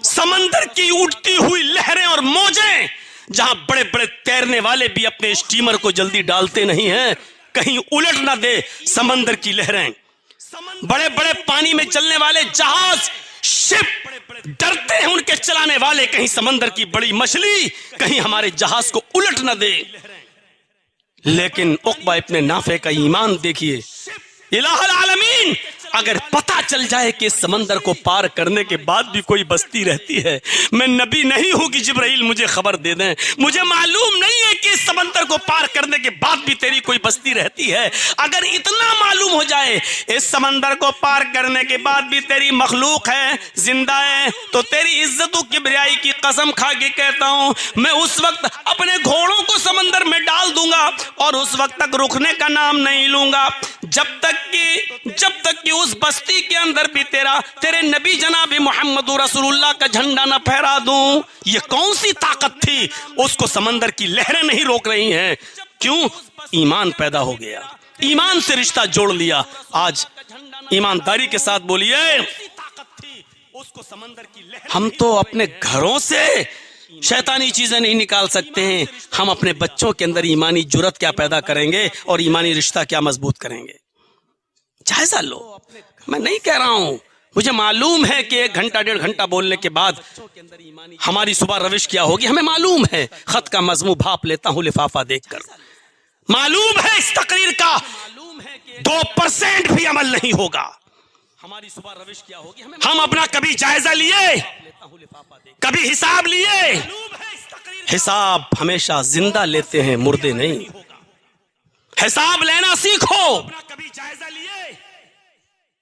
समंदर की उठती हुई लहरें और मौजें, जहां बड़े बड़े तैरने वाले भी अपने स्टीमर को जल्दी डालते नहीं हैं, कहीं उलट ना दे समंदर की लहरें। बड़े बड़े पानी में चलने वाले जहाज, शिप डरते हैं उनके चलाने वाले, कहीं समंदर की बड़ी मछली कहीं हमारे जहाज को उलट ना दे। लेकिन उक़बा इब्ने नाफे का ईमान देखिए, इलाहुल आलमीन अगर पता चल जाए कि समंदर को पार करने के बाद भी कोई बस्ती रहती है, मैं नबी नहीं हूं कि जिब्राइल मुझे खबर दे दें, मुझे मालूम नहीं है कि इस समंदर को पार करने के बाद भी तेरी कोई बस्ती रहती है, अगर इतना मालूम हो जाए इस समंदर को पार करने के बाद भी तेरी मखलूक है, जिंदा है, तो तेरी इज्जतों किबरियाई की कसम खा के कहता हूं मैं उस वक्त अपने घोड़ों को समंदर में डाल दूंगा और उस वक्त तक रुकने का नाम नहीं लूंगा जब तक कि उस बस्ती के अंदर भी तेरे नबी जनाब मोहम्मद रसूलुल्लाह का झंडा न फहरा दूं। ये कौन सी ताकत थी, उसको समंदर की लहरें नहीं रोक रही हैं। क्यों? ईमान पैदा हो गया, ईमान से रिश्ता जोड़ लिया। आज ईमानदारी के साथ बोलिए, हम तो अपने घरों से शैतानी चीजें नहीं निकाल सकते हैं, हम अपने बच्चों के अंदर ईमानी जुर्रत क्या पैदा करेंगे और ईमानी रिश्ता क्या मजबूत करेंगे। जायजा लो, मैं नहीं कह रहा हूं, मुझे मालूम है कि 1 घंटा 1.5 घंटा बोलने के बाद हमारी सुबह रविश क्या होगी, हमें मालूम है। खत का मजमू भाप लेता हूं लिफाफा देखकर, मालूम है इस तकरीर का 2% भी अमल नहीं होगा। हमारी सुबह रविश क्या होगी, हम अपना कभी जायजा लिए, कभी हिसाब लिए? हिसाब हमेशा जिंदा लेते हैं, मुर्दे नहीं। हिसाब लेना सीखो, कभी जायजा लिए?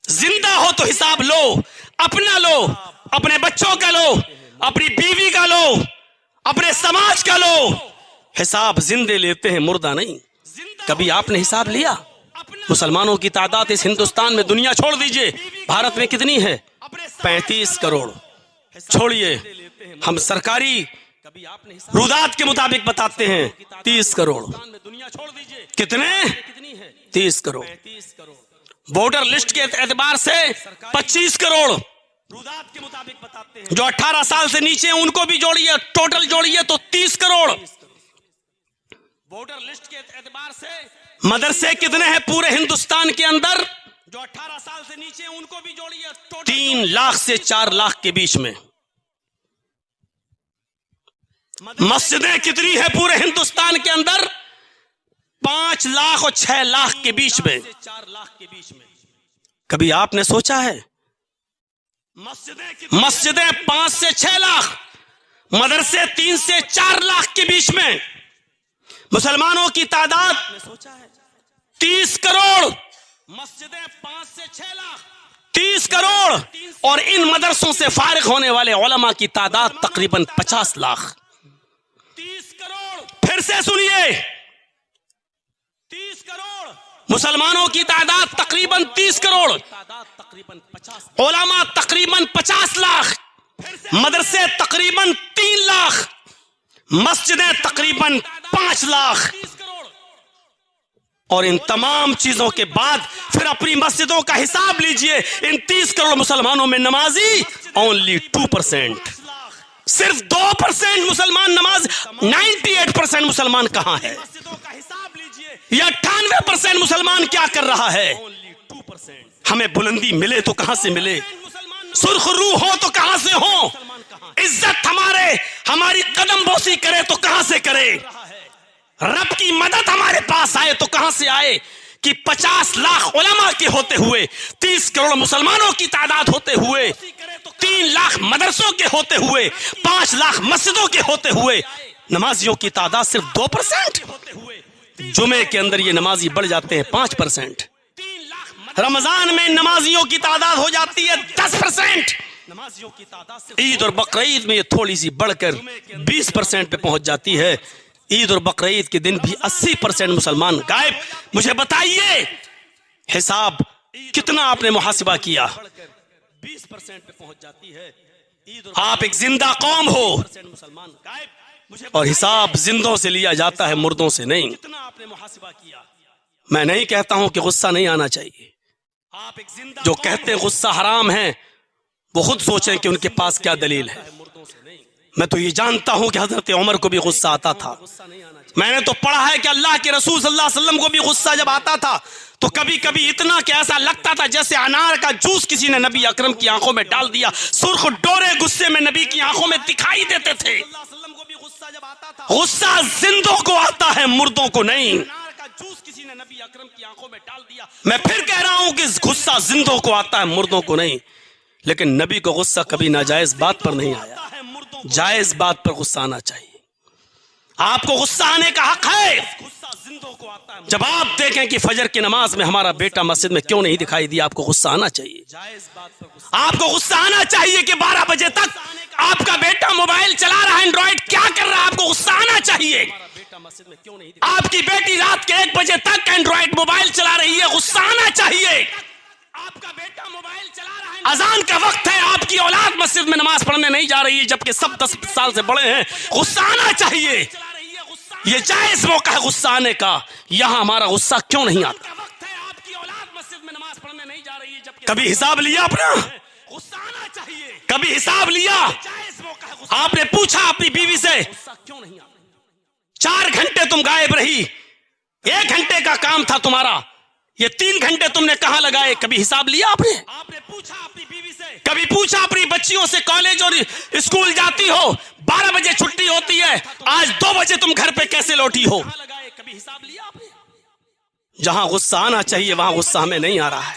जिंदा हो तो हिसाब लो, अपना लो, अपने बच्चों का लो, अपनी बीवी का लो, अपने समाज का लो। हिसाब जिंदे लेते हैं, मुर्दा नहीं। कभी आपने हिसाब लिया? मुसलमानों की तादाद इस हिंदुस्तान में, दुनिया छोड़ दीजिए, भारत में कितनी है? 35 करोड़। छोड़िए, हम सरकारी रुदात के मुताबिक बताते हैं 30 करोड़। कितने? 30 करोड़। वोटर लिस्ट के एतबार से 25 करोड़ रुदात के मुताबिक बताते हैं। जो 18 साल से नीचे हैं उनको भी जोड़िए, टोटल जोड़िए तो 30 करोड़। वोटर लिस्ट के एतबार से मदरसे कितने हैं पूरे हिंदुस्तान के अंदर? जो 18 साल से नीचे हैं उनको भी जोड़िए, 3 लाख से 4 लाख के बीच में। मस्जिदें कितनी है पूरे हिंदुस्तान के अंदर? 5 लाख और 6 लाख के बीच में। 4 लाख के बीच में। कभी आपने सोचा है मस्जिदें 5 से 6 लाख, मदरसे 3 से 4 लाख के बीच में, मुसलमानों की तादाद 30 करोड़, मस्जिदें 5 से 6 लाख, 30 करोड़, और इन मदरसों से फारिग होने वाले उलमा की तादाद तकरीबन 50 लाख। 30 करोड़, फिर से सुनिए, 30 करोड़ मुसलमानों की तादाद तकरीबन 30 करोड़, उलमा तकरीबन 50 लाख, मदरसे तकरीबन 3 लाख, मस्जिदें तकरीबन 5 लाख। और इन तमाम चीजों के बाद फिर अपनी मस्जिदों का हिसाब लीजिए। इन 30 करोड़ मुसलमानों में नमाजी ओनली 2%, सिर्फ 2% मुसलमान नमाज। 98% मुसलमान कहां है? या 98% मुसलमान क्या कर रहा है? हमें बुलंदी मिले तो कहां से मिले, सुर्खरू हो तो कहां से हो, इज्जत हमारी कदम बोसी करे तो कहां से करे। रब की मदद हमारे पास आए तो कहां से आए कि 50 लाख उलमा के होते हुए, 30 करोड़ मुसलमानों की तादाद होते हुए, 3 लाख मदरसों के होते हुए, 5 लाख मस्जिदों के होते हुए नमाजियों की तादाद सिर्फ 2%। जुमे के अंदर ये नमाजी बढ़ जाते हैं 5%। रमजान में नमाजियों की तादाद हो जाती है 10%। ईद और बकरीद में ये थोड़ी सी बढ़कर 20% पे पहुंच जाती है। ईद और बकरीद के दिन भी 80% मुसलमान गायब। मुझे बताइए हिसाब कितना आपने मुहासिबा किया? 20% पे पहुंच जाती है। आप एक जिंदा कौम हो और हिसाब जिंदों से लिया जाता है, मुर्दों से नहीं। मैं नहीं कहता हूं कि गुस्सा नहीं आना चाहिए। जो कहते हैं गुस्सा हराम है वो खुद सोचें कि उनके पास क्या दलील है। मैं तो ये जानता हूं कि हजरत उमर को भी गुस्सा आता था। मैंने तो पढ़ा है कि अल्लाह के रसूल सल्लल्लाहु अलैहि वसल्लम को भी गुस्सा जब आता था तो कभी कभी इतना कि ऐसा लगता था जैसे अनार का जूस किसी ने नबी अकरम की आंखों में डाल दिया। सुर्ख डोरे गुस्से में नबी की आंखों में दिखाई देते थे। गुस्सा जिंदों को आता है, मुर्दों को नहीं। किसी ने नबी अकरम की आंखों में डाल दिया। मैं फिर कह रहा हूं कि गुस्सा जिंदों को आता है, मुर्दों को नहीं। लेकिन नबी को गुस्सा कभी नाजायज बात पर नहीं आया, जायज बात पर गुस्सा आना चाहिए। आपको गुस्सा आने का हक है। जब आप देखें कि फजर की नमाज में हमारा बेटा मस्जिद में क्यों नहीं दिखाई दिया, आपको गुस्सा आना चाहिए। आपको गुस्सा आना चाहिए कि 12 बजे तक आपका बेटा मोबाइल चला रहा है, एंड्रॉइड क्या कर रहा है, आपको गुस्सा आना चाहिए। आपकी बेटी रात के 1 बजे तक एंड्रॉइड मोबाइल चला रही है, गुस्सा आना चाहिए। आपका बेटा मोबाइल चला रहा है, अजान का वक्त है, आपकी औलाद मस्जिद में नमाज पढ़ने नहीं जा रही है जबकि सब 10 साल से बड़े हैं, गुस्सा आना चाहिए। ये जायज मौका है गुस्सा आने का। यहां हमारा गुस्सा क्यों नहीं आता? कभी हिसाब लिया अपना? गुस्सा आना चाहिए। कभी हिसाब लिया? आपने पूछा अपनी बीवी से, 4 घंटे तुम गायब रही, 1 घंटे का काम था तुम्हारा, ये 3 घंटे तुमने कहां लगाए? कभी हिसाब लिया आपने? पूछा अपनी बीवी से, कभी पूछा अपनी बच्चियों से? कॉलेज और स्कूल जाती हो, 12 बजे छुट्टी होती है, आज 2 बजे तुम घर पे कैसे लौटी हो? कभी हिसाब लिया आपने? जहां गुस्सा आना चाहिए वहां गुस्सा हमें नहीं आ रहा है,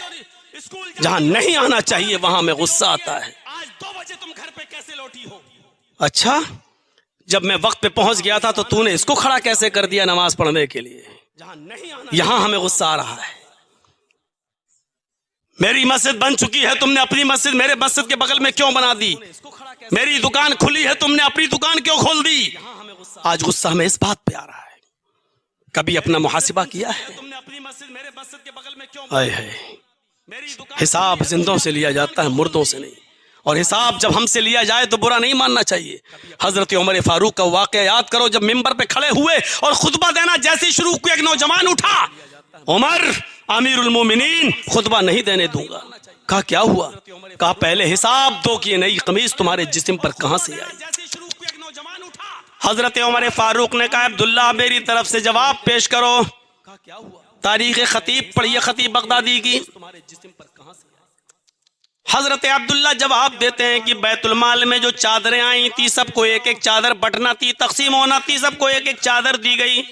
जहां नहीं आना चाहिए वहां हमें गुस्सा आता है। आज 2 बजे तुम घर पे कैसे लौटी हो? अच्छा, जब मैं वक्त पे पहुंच गया था तो तूने इसको खड़ा कैसे कर दिया नमाज पढ़ने के लिए? यहां हमें गुस्सा आ रहा है। मेरी मस्जिद बन चुकी है, तुमने अपनी मस्जिद मेरे मस्जिद के बगल में क्यों बना दी? मेरी दुकान खुली है, तुमने अपनी दुकान क्यों खोल दी? आज गुस्सा हमें इस बात पे आ रहा है। कभी अपना मुहासिबा किया है? तुमने अपनी मस्जिद मेरे मस्जिद के बगल में क्यों? आए है, हिसाब जिंदों से लिया जाता है, मुर्दों से नहीं। और हिसाब जब हमसे लिया जाए तो बुरा नहीं मानना चाहिए। हजरत उमर फारूक का वाकया याद करो, जब मिंबर पे खड़े हुए और खुतबा देना जैसे शुरू किया, एक नौजवान उठा, उमर अमीरुल मोमिनीन खुतबा नहीं देने दूंगा। कहा क्या हुआ? कहा पहले हिसाब दो कि ये नई कमीज तुम्हारे जिस्म पर कहां से आई? हजरत उमर फारूक ने कहा अब्दुल्ला मेरी तरफ से जवाब पेश करो। तारीख खतीब पढ़िए, खतीब बगदादी की। हजरत अब्दुल्ला जवाब देते हैं कि बैतुल माल में जो चादरें आई थी सबको एक एक चादर बंटना थी, तकसीम होना थी, सबको एक एक चादर दी गई।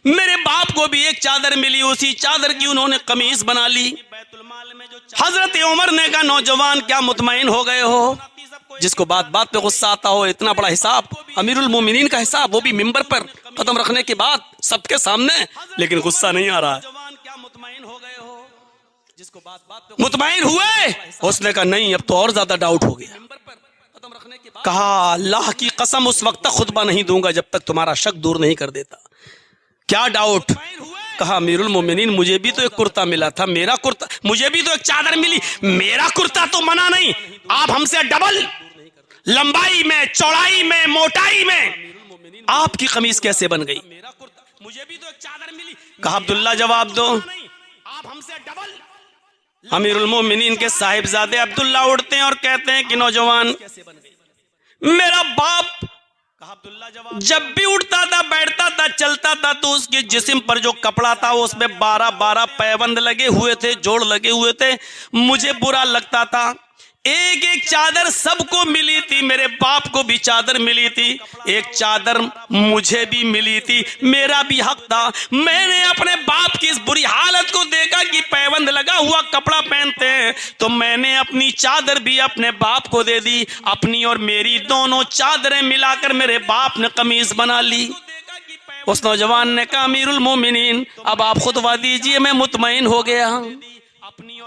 मेरे बाप को भी एक चादर मिली, उसी चादर की उन्होंने कमीज बना ली। हजरत उमर ने कहा नौजवान क्या मुतमईन हो गए हो? जिसको बात बात पे गुस्सा आता हो, इतना बड़ा हिसाब, अमीरुल मोमिनीन का हिसाब, वो भी मिंबर पर कदम रखने के बाद सबके सामने, लेकिन गुस्सा नहीं आ रहा है। मुतमईन हुए? उसने कहा नहीं, अब तो और ज्यादा डाउट हो गया। कहा अल्लाह की कसम उस वक्त तक खुतबा नहीं दूंगा जब तक तुम्हारा शक दूर नहीं कर देता। क्या डाउट? कहा अमीरुल मोमिनीन मुझे भी तो एक कुर्ता मिला था, मेरा कुर्ता, मुझे भी तो एक चादर मिली, मेरा कुर्ता तो मना नहीं, आप हमसे डबल लंबाई में, चौड़ाई में, मोटाई में आपकी कमीज कैसे बन गई? मुझे भी तो एक चादर मिली। कहा अब्दुल्ला जवाब दो। आप हमसे डबल। अमीरुल मोमिनीन के साहिबजादे अब्दुल्ला उठते हैं और कहते हैं कि नौजवान मेरा बाप जब भी उठता था, बैठता था, चलता था तो उसके जिस्म पर जो कपड़ा था उसमें 12-12 पैबंद लगे हुए थे, जोड़ लगे हुए थे। मुझे बुरा लगता था एक एक चादर सबको मिली थी, मेरे बाप को भी चादर मिली थी, एक चादर मुझे भी मिली थी, मेरा भी हक था। मैंने अपने बाप की इस बुरी हालत को देखा कि पैबंद लगा हुआ कपड़ा पहनते हैं, तो मैंने अपनी चादर भी अपने बाप को दे दी। अपनी और मेरी दोनों चादरें मिलाकर मेरे बाप ने कमीज बना ली। उस नौजवान ने कहा, अमीरुल मोमिनीन, अब आप खुतबा दीजिए, मैं मुतमईन हो गया।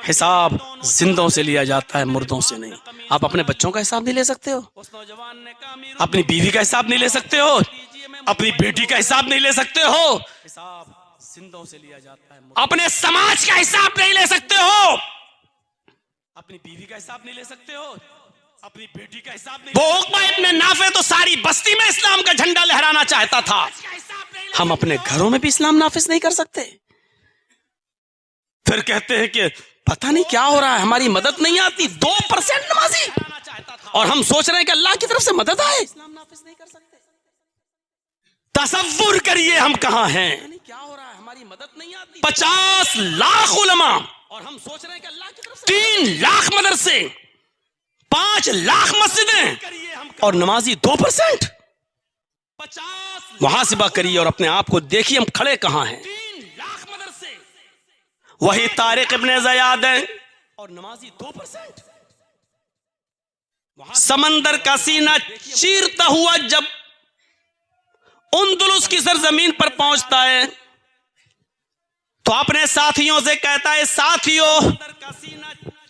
हिसाब जिंदों से लिया जाता है, मुर्दों से नहीं। आप अपने बच्चों का हिसाब नहीं ले सकते हो, अपनी बीवी का हिसाब नहीं ले सकते हो, अपनी बेटी का हिसाब नहीं ले सकते हो, हिसाब जिंदों से लिया जाता है। अपने समाज का हिसाब नहीं ले सकते हो, अपनी बीवी का हिसाब नहीं ले सकते हो, अपनी बेटी का हिसाब नहीं। वो उक़बा इब्न नाफे तो सारी बस्ती में इस्लाम का झंडा लहराना चाहता था, हम अपने घरों में भी इस्लाम नाफिज नहीं कर सकते। फिर कहते हैं कि पता नहीं क्या हो रहा है, हमारी मदद नहीं आती। 2% नमाजी, और हम सोच रहे हैं कि अल्लाह की तरफ से मदद आए। तसव्वुर करिए हम कहां हैं। क्या हो रहा है, हमारी मदद नहीं आती। 50 लाख उलमा, और हम सोच रहे हैं कि अल्लाह की तरफ से 3 लाख मदरसे, 5 लाख मस्जिदें, और नमाजी 2%। मुहासिबा करिए और अपने आप को देखिए, हम खड़े कहां हैं। वही तारिक इब्ने ज़ियाद हैं और नमाजी 2%। समंदर का सीना चीरता हुआ जब उंदुलुस की सरजमीन पर पहुंचता है, तो अपने साथियों से कहता है, साथियों,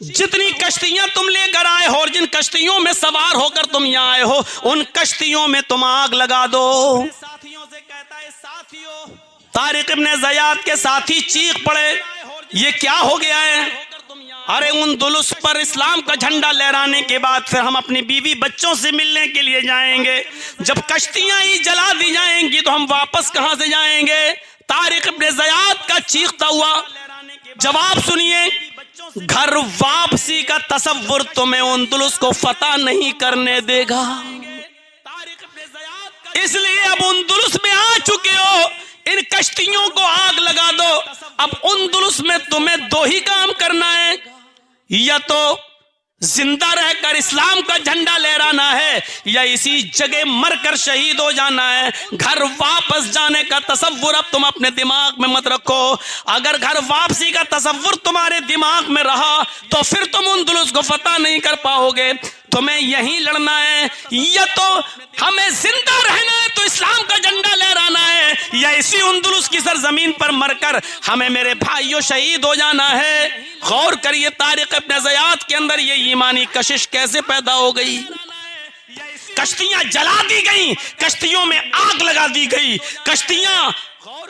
जितनी कश्तियां तुम लेकर आए हो और जिन कश्तियों में सवार होकर तुम यहां आए हो, उन कश्तियों में तुम आग लगा दो। साथियों से कहता है, साथियों, तारिक इब्ने ज़ियाद के साथी चीख पड़े, ये क्या हो गया है? अरे उंदुलुस पर इस्लाम का झंडा लहराने के बाद फिर हम अपनी बीवी बच्चों से मिलने के लिए जाएंगे। जब कश्तियां ही जला दी जाएंगी तो हम वापस कहां से जाएंगे? तारिक इब्ने ज़ियाद का चीखता हुआ जवाब सुनिए, घर वापसी का तसव्वुर तुम्हें उंदुलुस को फतह नहीं करने देगा। इसलिए अब उंदुलुस में आ चुके हो, इन कश्तियों को आग लगा दो। अब उंदुलुस में तुम्हें 2 ही काम करना है, या तो जिंदा रहकर इस्लाम का झंडा लहराना है, या इसी जगह मरकर शहीद हो जाना है। घर वापस जाने का तसव्वुर अब तुम अपने दिमाग में मत रखो। अगर घर वापसी का तसव्वुर तुम्हारे दिमाग में रहा तो फिर तुम उंदुलुस को फतह नहीं कर पाओगे। तुम्हें यहीं लड़ना है, या तो हमें जिंदा रहना है तो इस्लाम का झंडा लहराना है, या इसी उंदुलुस की सरजमीन पर मरकर हमें मेरे भाइयों शहीद हो जाना है। गौर करिए तारिक इब्ने ज़ियाद के अंदर ये ईमानी कशिश कैसे पैदा हो गई। कश्तियां जला दी गई, कश्तियों में आग लगा दी गई, कश्तियां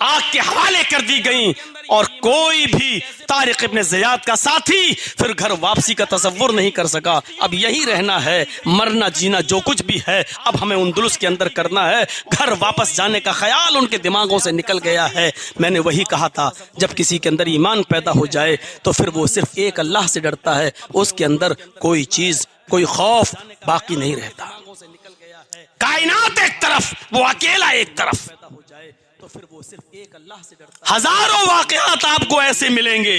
आग के हवाले कर दी गई, और कोई भी तारिक इब्ने ज़ियाद का साथी फिर घर वापसी का तसव्वुर नहीं कर सका। अब यही रहना है, मरना जीना जो कुछ भी है अब हमें उंदुलुस के अंदर करना है। घर वापस जाने का ख्याल उनके दिमागों से निकल गया है। मैंने वही कहा था, जब किसी के अंदर ईमान पैदा हो जाए तो फिर वो सिर्फ एक अल्लाह से डरता है, उसके अंदर कोई चीज, कोई खौफ बाकी नहीं रहता। कायनात एक तरफ, वो अकेला एक तरफ, तो फिर वो सिर्फ एक अल्लाह से डरता। हजारों वाक़यात आपको ऐसे मिलेंगे।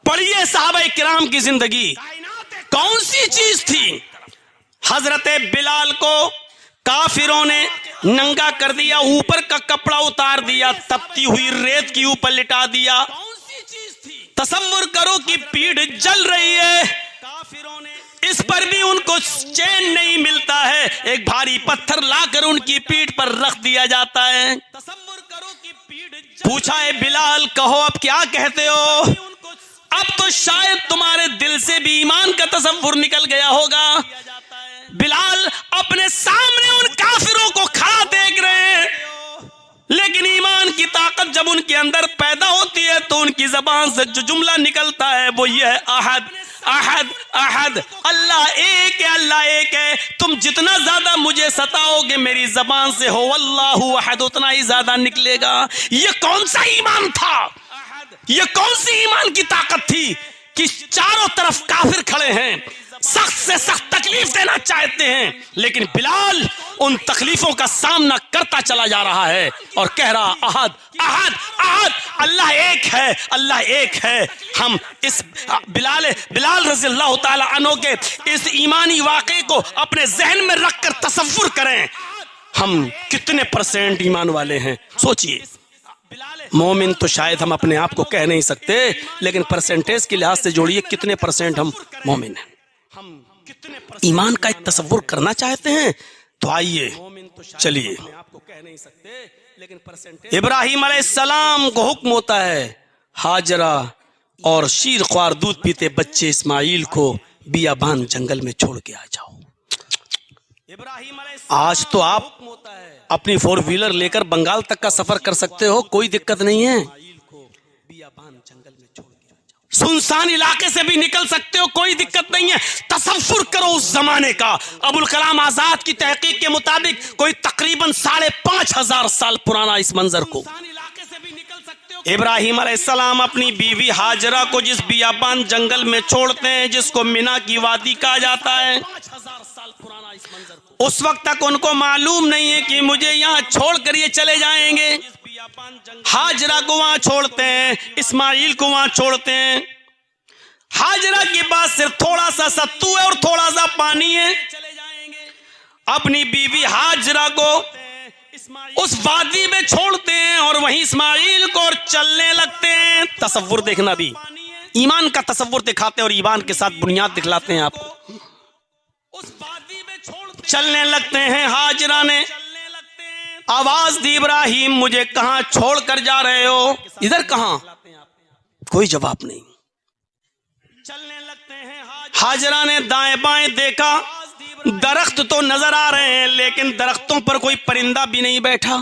पढ़िए सहाबा किराम की जिंदगी, कौन सी चीज थी? हजरत बिलाल को काफिरों ने नंगा कर दिया, ऊपर का कपड़ा उतार दिया, तपती हुई रेत के ऊपर लिटा दिया। तसव्वुर करो कि पीठ जल रही है, काफिरों ने इस पर भी उनको चैन नहीं मिलता है, एक भारी पत्थर लाकर उनकी पीठ पर रख दिया जाता है। तसव्वुर करो कि पीठ। पूछा है बिलाल, कहो अब क्या कहते हो? अब तो शायद तुम्हारे दिल से भी ईमान का तसव्वुर निकल गया होगा। बिलाल अपने सामने उन काफिरों को खड़ा देख रहे हैं, लेकिन ईमान की ताकत जब उनके अंदर पैदा होती है तो उनकी जबान से जो जुमला निकलता है वो ये है, अहद अहद अहद, अल्लाह एक है, अल्लाह एक है। तुम जितना ज्यादा मुझे सताओगे मेरी जबान से हो अल्लाहु अहद उतना ही ज्यादा निकलेगा। ये कौन सा ईमान था? ये कौन सी ईमान की ताकत थी कि चारों तरफ काफिर खड़े हैं, सख्त से सख्त तकलीफ देना चाहते हैं, लेकिन बिलाल उन तकलीफों का सामना करता चला जा रहा है और कह रहा अहद अहद अहद, अल्लाह एक है, अल्लाह एक है। हम इस बिलाल रज़ियल्लाहु ताला अन्हु के इस ईमानी वाक़े को अपने जहन में रखकर तसव्वुर करें, हम कितने परसेंट ईमान वाले हैं। सोचिए, मोमिन तो शायद हम अपने आप को कह नहीं सकते, लेकिन परसेंटेज के लिहाज से जोड़िए कितने परसेंट हम मोमिन हैं। ईमान का एक तसव्वुर करना चाहते हैं तो आइए चलिए। इब्राहिम अलैहिस्सलाम को हुक्म होता है हाजरा और शीर ख्वार दूध पीते बच्चे इस्माइल को बियाबान जंगल में छोड़ के आ जाओ। आज तो आप अपनी 4 व्हीलर लेकर बंगाल तक का सफर कर सकते हो, कोई दिक्कत नहीं है। सुनसान इलाके से भी निकल सकते हो, कोई दिक्कत नहीं है। तसव्वुर करो उस जमाने का। अबुल कलाम आजाद की तहकीक के मुताबिक कोई तकरीबन 5,500 साल पुराना इस मंजर को। इब्राहिम अलैहिस्सलाम अपनी बीवी हाजरा को जिस बियाबान जंगल में छोड़ते हैं, जिसको मिना की वादी कहा जाता है, उस वक्त तक उनको मालूम नहीं है कि मुझे यहाँ छोड़कर ये चले जाएंगे। हाजरा को वहां छोड़ते हैं, इस्माइल को वहां छोड़ते हैं। हाजरा के पास सिर्फ थोड़ा सा सत्तू है और थोड़ा सा पानी है। अपनी बीवी हाजरा को उस वादी में छोड़ते हैं और वहीं इस्माइल को और चलने लगते हैं। तसव्वुर देखना, भी ईमान का तसव्वुर दिखाते हैं और ईमान के साथ बुनियाद दिखलाते हैं आपको। चलने लगते हैं। हाजरा ने आवाज दी, इब्राहिम मुझे कहां छोड़कर जा रहे हो? इधर कहां? कोई जवाब नहीं। चलने लगते हैं। हाजरा ने दाएं बाएं देखा, दरख्त तो नजर आ रहे हैं लेकिन दरख्तों पर कोई परिंदा भी नहीं बैठा।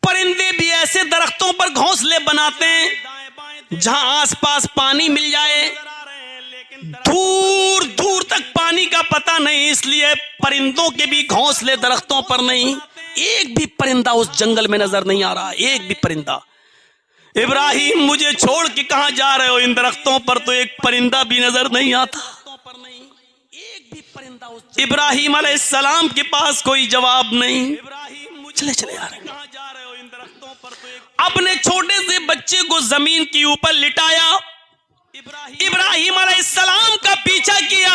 परिंदे भी ऐसे दरख्तों पर घोंसले बनाते हैं जहां आसपास पानी मिल जाए, दूर दूर तक पानी का पता नहीं, इसलिए परिंदों के भी घोंसले दरख्तों पर नहीं। एक भी परिंदा उस जंगल में नजर नहीं आ रहा, एक भी परिंदा। इब्राहिम मुझे छोड़ के कहां जा रहे हो? इन दरख्तों पर तो एक परिंदा भी नजर नहीं आता। इब्राहिम अलैहिस्सलाम के पास कोई जवाब नहीं। चले चले आ रहे हैं। अपने छोटे से बच्चे को जमीन के ऊपर लिटाया, इब्राहिम अलैहिस्सलाम का पीछा किया।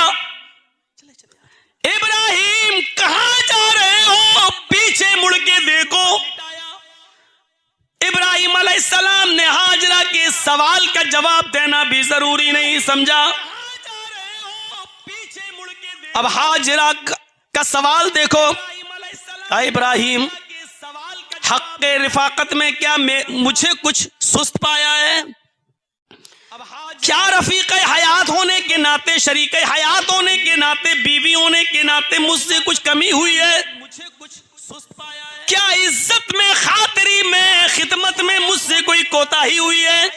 इब्राहिम कहां जा रहे हो? पीछे मुड़ के देखो। इब्राहिम अलैहिस्सलाम ने हाजरा के सवाल का जवाब देना भी जरूरी नहीं समझा। अब हाजरा का सवाल देखो, इब्राहिम हक के रिफाकत में क्या मुझे कुछ सुस्त पाया है? क्या रफीक हयात होने के नाते, शरीक हयात होने के नाते, बीवी होने के नाते मुझसे कुछ कमी हुई है? मुझे कुछ सुस्त पाया है? क्या इज्जत में, खातिरी में, खिदमत में मुझसे कोई कोताही हुई है?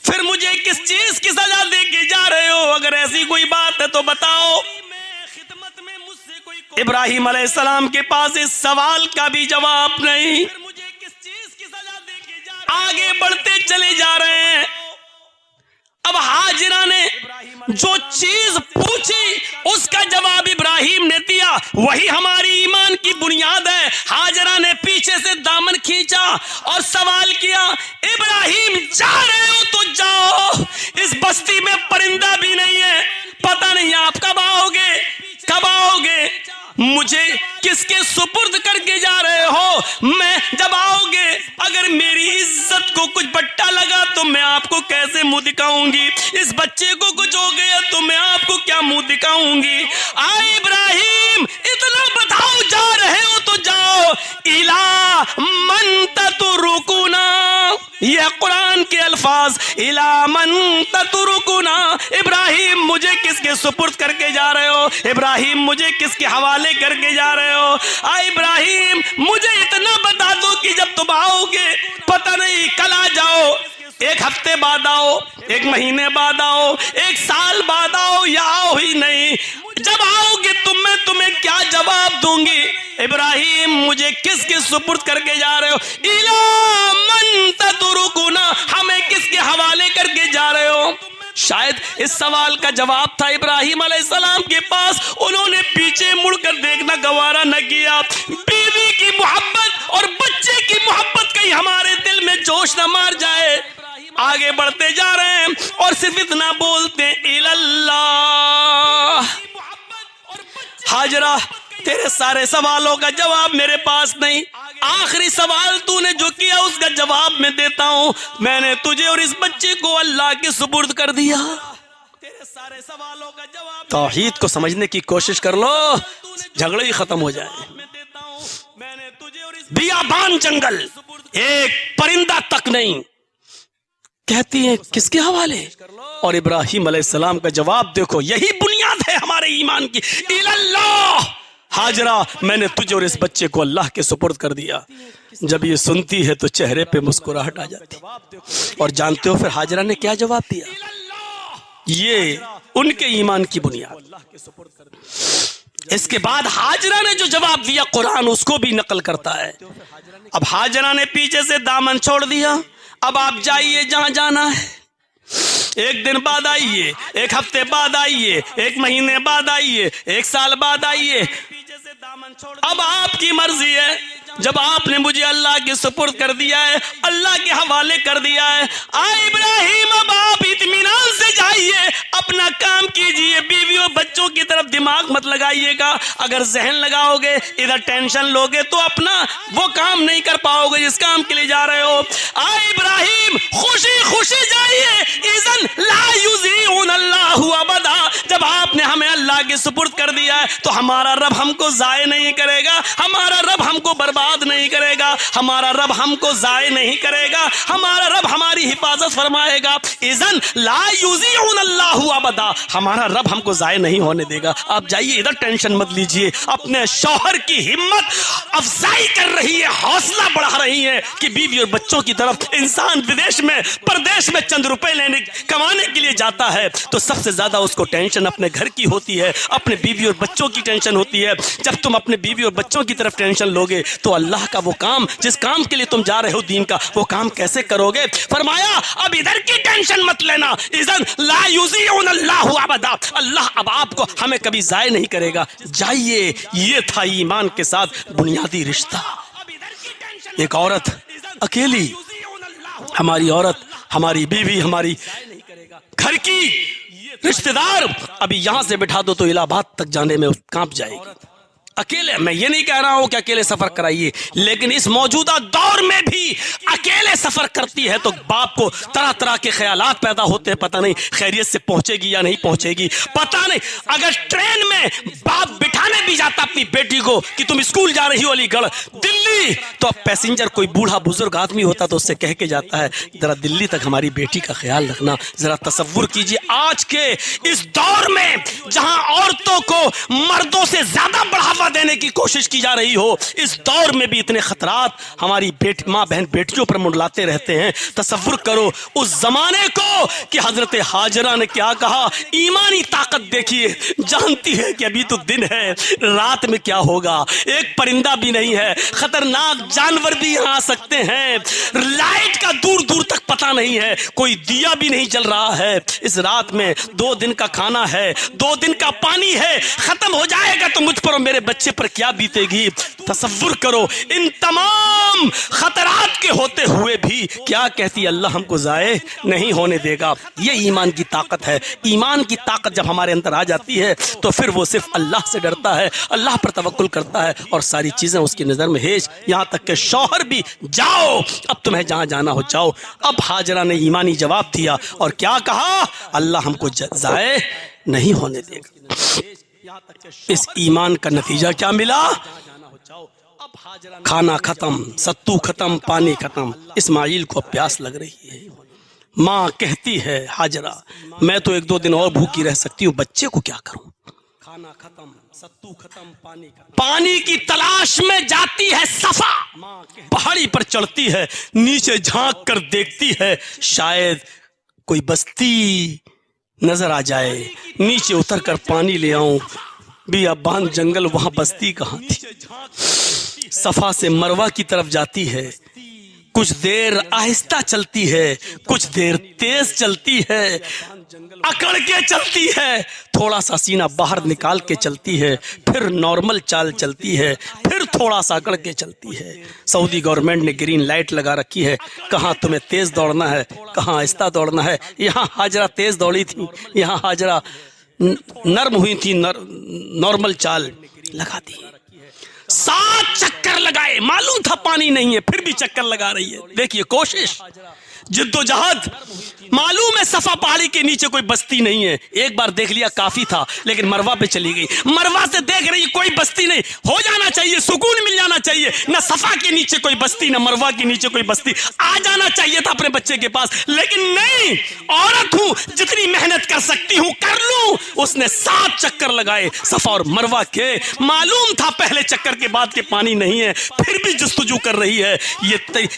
फिर मुझे किस चीज की सजा दे के जा रहे हो? अगर ऐसी कोई बात है तो बताओ। इब्राहिम अलैहिस्सलाम के पास इस सवाल का भी जवाब नहीं। आगे बढ़ते चले जा रहे हैं। अब हाजिरा ने जो चीज पूछी उसका जवाब इब्राहिम ने दिया, वही हमारी ईमान की बुनियाद है। हाजिरा ने पीछे से दामन खींचा और सवाल किया, इब्राहिम जा रहे हो तो जाओ, इस बस्ती में परिंदा भी नहीं है, पता नहीं आप कब आओगे, कब आओगे, मुझे किसके सुपुर्द करके जा रहे हो? मैं जब आओगे अगर मेरी इज्जत को कुछ बट्टा लगा तो मैं आपको कैसे मुंह दिखाऊंगी? इस बच्चे को कुछ हो गया तो मैं आपको क्या मुंह दिखाऊंगी? आए इब्राहिम, इतना बताओ, जा रहे हो तो जाओ। इला मन ततरुकुना, यह कुरान के अल्फाज, इला मन ततरुकुना। इब्राहिम मुझे किसके सुपुर्द करके जा रहे हो? इब्राहिम मुझे किसके हवाले करके जा रहे हो? इब्राहिम मुझे इतना बता दो कि जब तुम आओगे, पता नहीं कल आ जाओ, एक हफ्ते बाद आओ, एक महीने बाद आओ, एक साल बाद आओ, या आओ ही नहीं, जब आओगे मैं तुम्हें क्या जवाब दूंगी? इब्राहिम मुझे किसके सुपुर्द करके जा रहे हो? इला मन ततरुकुना, हमें किसके हवाले करके जा रहे हो? शायद इस सवाल का जवाब था इब्राहिम अलैहिस्सलाम के पास। उन्होंने पीछे मुड़कर देखना गवारा न किया। बीवी की मोहब्बत और बच्चे की मोहब्बत कहीं हमारे दिल में जोश न मार जाए। आगे बढ़ते जा रहे हैं और सिर्फ इतना बोलते हैं इल्लल्लाह। हाजरा, तेरे सारे सवालों का जवाब मेरे पास नहीं, आखिरी सवाल तूने जो किया उसका जवाब मैं देता हूं। मैंने तुझे और इस बच्चे को अल्लाह के सुपुर्द कर दिया। तेरे सारे सवालों का जवाब, तौहीद को समझने की कोशिश कर लो, झगड़े ही खत्म हो जाए। मैंने तुझे और इस बियाबान जंगल, एक परिंदा तक नहीं। कहती है किसके हवाले? और इब्राहिम अलैहिस्सलाम का जवाब देखो, यही बुनियाद है हमारे ईमान की। इल्लल्लाह। हाजरा, मैंने तुझे और इस बच्चे को अल्लाह के सुपुर्द कर दिया। जब ये सुनती है तो चेहरे पे मुस्कुराहट आ जाती। और जानते हो फिर हाजरा ने क्या जवाब दिया? ये उनके ईमान की बुनियाद। इसके बाद हाजरा ने जो जवाब दिया कुरान उसको भी नकल करता है। अब हाजरा ने पीछे से दामन छोड़ दिया। अब आप जाइए जहां जाना है, एक दिन बाद आइए, एक हफ्ते बाद आइए, एक महीने बाद आइए, एक साल बाद आइए, अब आपकी मर्जी है। जब आपने मुझे अल्लाह के सुपुर्द कर दिया है, अल्लाह के हवाले कर दिया है, इब्राहिम अब आप इत्मीनान से जाइए, अपना काम कीजिए, बीवी और बच्चों की तरफ दिमाग मत लगाइएगा। अगर जहन लगाओगे, इधर टेंशन लोगे तो अपना वो काम नहीं कर पाओगे जिस काम के लिए जा रहे हो। इब्राहिम खुशी खुशी जाइए। इज़न ला युज़ीउन अल्लाहु अबदा। जब आपने हमें अल्लाह के सुपुर्द कर दिया है तो हमारा रब हमको ज़ाय नहीं करेगा, हमारा रब हमको बर्बाद नहीं करेगा, हमारा रब हमको ज़ाय नहीं करेगा, हमारा रब हमारी हिफाजत फरमाएगा। इज़न ला युज़ीउन अल्लाहु अबदा। हमारा रब हमको ज़ाय नहीं होने देगा। आप जाइए, इधर टेंशन मत लीजिए। अपने शौहर की हिम्मत अफजाई कर रही है, हौसला बढ़ा रही है कि बीवी और बच्चों की तरफ इंसान विदेश में परदेश में चंद रुपए लेने कमाने के लिए जाता है तो सबसे ज्यादा उसको टेंशन अपने घर की होती है, अपने बीवी और बच्चों की टेंशन होती है। जब तुम अपने बीवी और बच्चों की तरफ टेंशन लोगे तो अल्लाह का वो काम, जिस काम के लिए तुम जा रहे हो दीन का, वो काम कैसे करोगे? फरमाया अब इधर की टेंशन मत लेना। इज़न ला युज़ीउन अल्लाहु अबदा। अल्लाह अब आपको हमें कभी ज़ाय नहीं करेगा। जाइए। ये था ईमान के साथ बुनियादी रिश्ता। एक औरत अकेली, हमारी औरत, हमारी बीवी, हमारी घर की रिश्तेदार, अभी यहां से बिठा दो तो इलाहाबाद तक जाने में कांप जाएगी। अकेले, मैं ये नहीं कह रहा हूं कि अकेले सफर कराइए, लेकिन इस मौजूदा दौर में भी अकेले सफर करती है तो बाप को तरह तरह के ख्यालात पैदा होते हैं। पता नहीं खैरियत से पहुंचेगी या नहीं पहुंचेगी, पता नहीं। अगर ट्रेन में बाप बिठाने भी जाता अपनी बेटी को कि तुम स्कूल जा रही हो अलीगढ़ दिल्ली, तो अब पैसेंजर कोई बूढ़ा बुजुर्ग आदमी होता तो उससे कह के जाता है जरा दिल्ली तक हमारी बेटी का ख्याल रखना। जरा तसव्वुर कीजिए आज के इस दौर में जहां औरतों को मर्दों से ज्यादा बढ़ावा देने की कोशिश की जा रही हो, इस दौर में भी इतने खतरात हमारी माँ बहन बेटियों पर मुंडलाते रहते हैं। तसव्वुर करो उस जमाने को कि हजरत हाजरा ने क्या कहा। ईमानी ताकत देखिए, जानती है कि अभी तो दिन है, रात में क्या होगा, एक परिंदा भी नहीं है, खतरनाक जानवर भी यहाँ आ सकते हैं, लाइट का दूर दूर तक पता नहीं है, कोई दिया भी नहीं जल रहा है। इस रात में 2 दिन का खाना है, 2 दिन का पानी है, खत्म हो जाएगा तो मुझ पर और मेरे बच्चे पर क्या बीतेगी। तसव्वुर करो इन तमाम खतरात के होते हुए भी क्या कहती अल्लाह हमको ज़ाये नहीं होने देगा। ये ईमान की ताकत है। ईमान की ताकत जब हमारे अंदर आ जाती है तो फिर वो सिर्फ अल्लाह से डरता है, अल्लाह पर तवक्कुल करता है और सारी चीजें उसकी नजर में हेज, यहाँ तक के शौहर भी जाओ, अब तुम्हें जहां जाना हो जाओ। अब हाजरा ने ईमानी जवाब दिया और क्या कहा, अल्लाह हमको ज़ाये नहीं होने देगा। इस ईमान का नतीजा क्या मिला? खाना खत्म, सत्तू खत्म, पानी खत्म। इस्माइल को प्यास लग रही है। माँ कहती है हाजरा मैं तो 1-2 दिन और भूखी रह सकती हूँ, बच्चे को क्या करूं? खाना खत्म, सत्तू खत्म, पानी खत्म। पानी की तलाश में जाती है सफा, पहाड़ी पर चढ़ती है, नीचे झांक कर देखती है शायद कोई बस्ती नजर आ जाए, नीचे उतर कर पानी ले आऊं। बियाबान जंगल, वहां बस्ती कहां थी? सफा से मरवा की तरफ जाती है, कुछ देर आहिस्ता चलती है, कुछ देर तेज चलती है, अकड़ के चलती है, थोड़ा सा सीना बाहर निकाल के चलती है, फिर नॉर्मल चाल चलती है, फिर थोड़ा सा अकड़ के चलती है। सऊदी गवर्नमेंट ने ग्रीन लाइट लगा रखी है, कहाँ तुम्हें तेज दौड़ना है, कहाँ आहिस्ता दौड़ना है। यहाँ हाजरा तेज दौड़ी थी, यहाँ हाजरा नर्म हुई थी, नॉर्मल चाल लगा दी। 7 चक्कर लगाए, मालूम था पानी नहीं है, फिर भी चक्कर लगा रही है। देखिए कोशिश, जिद्दोजहद। मालूम है सफा पहाड़ी के नीचे कोई बस्ती नहीं है, एक बार देख लिया काफी था, लेकिन मरवा पे चली गई। मरवा से देख रही कोई बस्ती नहीं, हो जाना चाहिए, सुकून मिल जाना चाहिए। न सफा के नीचे कोई बस्ती, न मरवा के नीचे कोई बस्ती, आ जाना चाहिए था अपने बच्चे के पास, लेकिन नहीं। औरत हूं, जितनी मेहनत कर सकती हूं कर लूं। उसने 7 चक्कर लगाए सफा और मरवा के। मालूम था पहले चक्कर के बाद के पानी नहीं है, फिर भी जुस्तजू कर रही है।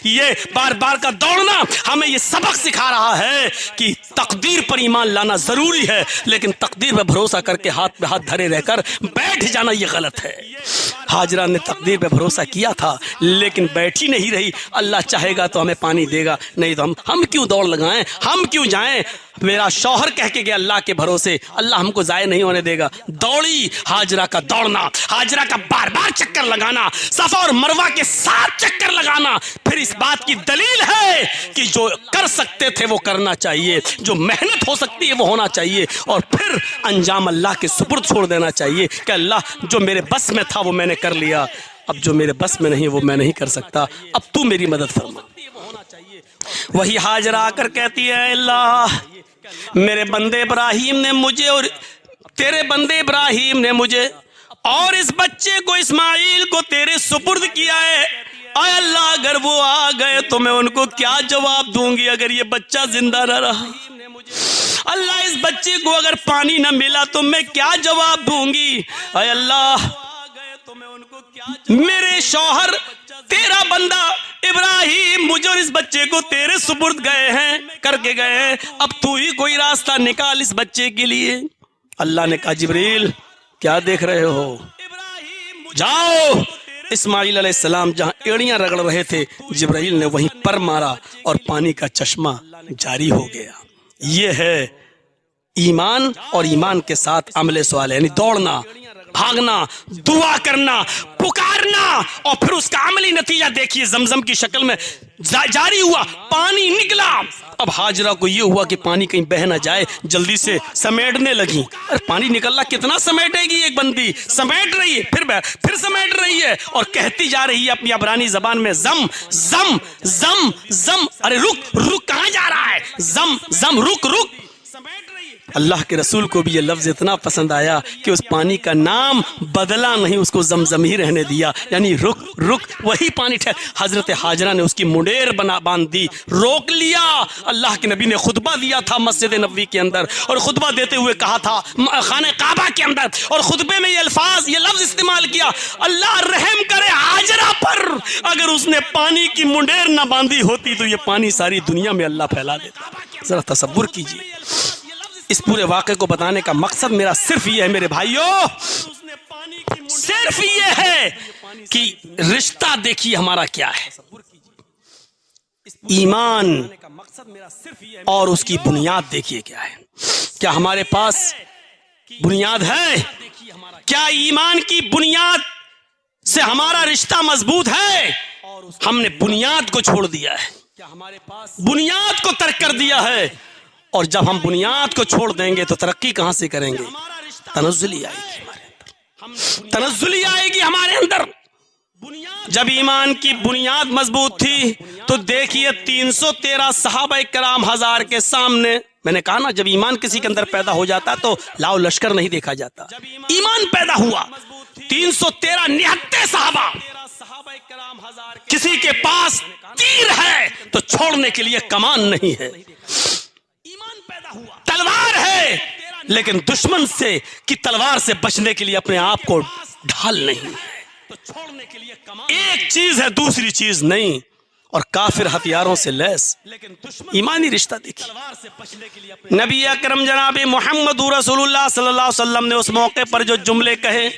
ये बार बार का दौड़ना हमें ये सबक सिखा रहा है कि तकदीर पर ईमान लाना जरूरी है, लेकिन तकदीर पर भरोसा करके हाथ पे हाथ धरे रहकर बैठ जाना ये गलत है। हाजरा ने तकदीर पे भरोसा किया था, लेकिन बैठी नहीं रही। अल्लाह चाहेगा तो हमें पानी देगा, नहीं तो हम क्यों दौड़ लगाएं, हम क्यों जाएं। मेरा शौहर कह के गया अल्लाह के भरोसे, अल्लाह हमको जाया नहीं होने देगा। दौड़ी हाजरा का दौड़ना, हाजरा का बार बार चक्कर लगाना, सफा और मरवा के 7 चक्कर लगाना, फिर इस बात की दलील है कि जो कर सकते थे वो करना चाहिए, जो मेहनत हो सकती है वो होना चाहिए, और फिर अंजाम अल्लाह के सुपुर्द छोड़ देना चाहिए कि अल्लाह जो मेरे बस में था वो मैंने कर लिया, अब जो मेरे बस में नहीं वो मैं नहीं कर सकता, अब तू मेरी मदद फरमा। वही हाजरा आकर कहती है, अल्लाह मेरे बंदे इब्राहिम ने मुझे और तेरे बंदे इब्राहिम ने मुझे और इस बच्चे को इस्माइल को तेरे सुपुर्द किया है। आय अल्लाह अगर वो आ गए तो मैं उनको क्या जवाब दूंगी अगर ये बच्चा जिंदा न रहा। अल्लाह इस बच्चे को अगर पानी न मिला तो मैं क्या जवाब दूंगी। आय अल्लाह मेरे शौहर तेरा बंदा इब्राहिम मुझे और इस बच्चे को तेरे सुपुर्द गए हैं, करके गए हैं, अब तू ही कोई रास्ता निकाल इस बच्चे के लिए। अल्लाह ने कहा जिब्रील क्या देख रहे हो, जाओ। इस्माइल अलैहिस्सलाम जहां एड़ियां रगड़ रहे थे, जिब्राइल ने वहीं पर मारा और पानी का चश्मा जारी हो गया। ये है ईमान और ईमान के साथ अमले सवाल, यानी दौड़ना, भागना, दुआ करना, पुकारना, और फिर उसका अमली नतीजा देखिए, जमजम की शक्ल में जारी हुआ, पानी निकला। अब हाजरा को ये हुआ कि पानी कहीं बह ना जाए, जल्दी से समेटने लगी। अरे पानी निकलना कितना समेटेगी एक बंदी, समेट रही है, फिर समेट रही है और कहती जा रही है अपनी अबरानी जबान में, जम जम जम जम। अरे रुक रुक, कहाँ जा रहा है, जम जम, रुक रुक। अल्लाह के रसूल को भी ये लफ्ज़ इतना पसंद आया कि उस पानी का नाम बदला नहीं, उसको जमजम ही रहने दिया, यानी रुक रुक, वही पानी ठहर। हजरत हाजरा ने उसकी मुंडेर बांध दी, रोक लिया। अल्लाह के नबी ने खुतबा दिया था मस्जिद नबवी के अंदर, और खुतबा देते हुए कहा था खाने काबा के अंदर, और खुतबे में ये अल्फाज, ये लफ्ज़ इस्तेमाल किया, अल्लाह रहम करे हाजरा पर, अगर उसने पानी की मुंडेर ना बांधी होती तो ये पानी सारी दुनिया में अल्लाह फैला देता। जरा तसव्वुर कीजिए। इस पूरे वाक़े को बताने का मकसद मेरा सिर्फ ये है मेरे भाइयों, सिर्फ ये है कि रिश्ता देखिए हमारा क्या है, ईमान और उसकी बुनियाद देखिए क्या है। क्या हमारे पास बुनियाद है? क्या ईमान की बुनियाद से हमारा रिश्ता मजबूत है? हमने बुनियाद को छोड़ दिया है, बुनियाद को तर्क कर दिया है, और जब हम बुनियाद को छोड़ देंगे तो तरक्की कहां से करेंगे? तनज़्ज़ुली आएगी हमारे अंदर, तनज़्ज़ुली आएगी हमारे अंदर। जब ईमान की बुनियाद मजबूत थी तो देखिए 313 सहाबा कराम हजार के सामने, मैंने कहा ना जब ईमान किसी के अंदर पैदा हो जाता तो लाओ लश्कर नहीं देखा जाता। ईमान पैदा हुआ, 313 निहत्ते सहाबा, किसी के पास तीर है तो छोड़ने के लिए कमान नहीं है, तलवार है लेकिन दुश्मन से की तलवार से बचने के लिए अपने आप को ढाल नहीं है, तो छोड़ने के लिए कमान एक चीज है दूसरी चीज नहीं, और काफिर हथियारों से लैस, लेकिन ईमानी रिश्ता देखिए। नबी अकरम जनाब मोहम्मद रसूलुल्लाह सल्लल्लाहु अलैहि वसल्लम ने उस मौके पर जो जुमले कहे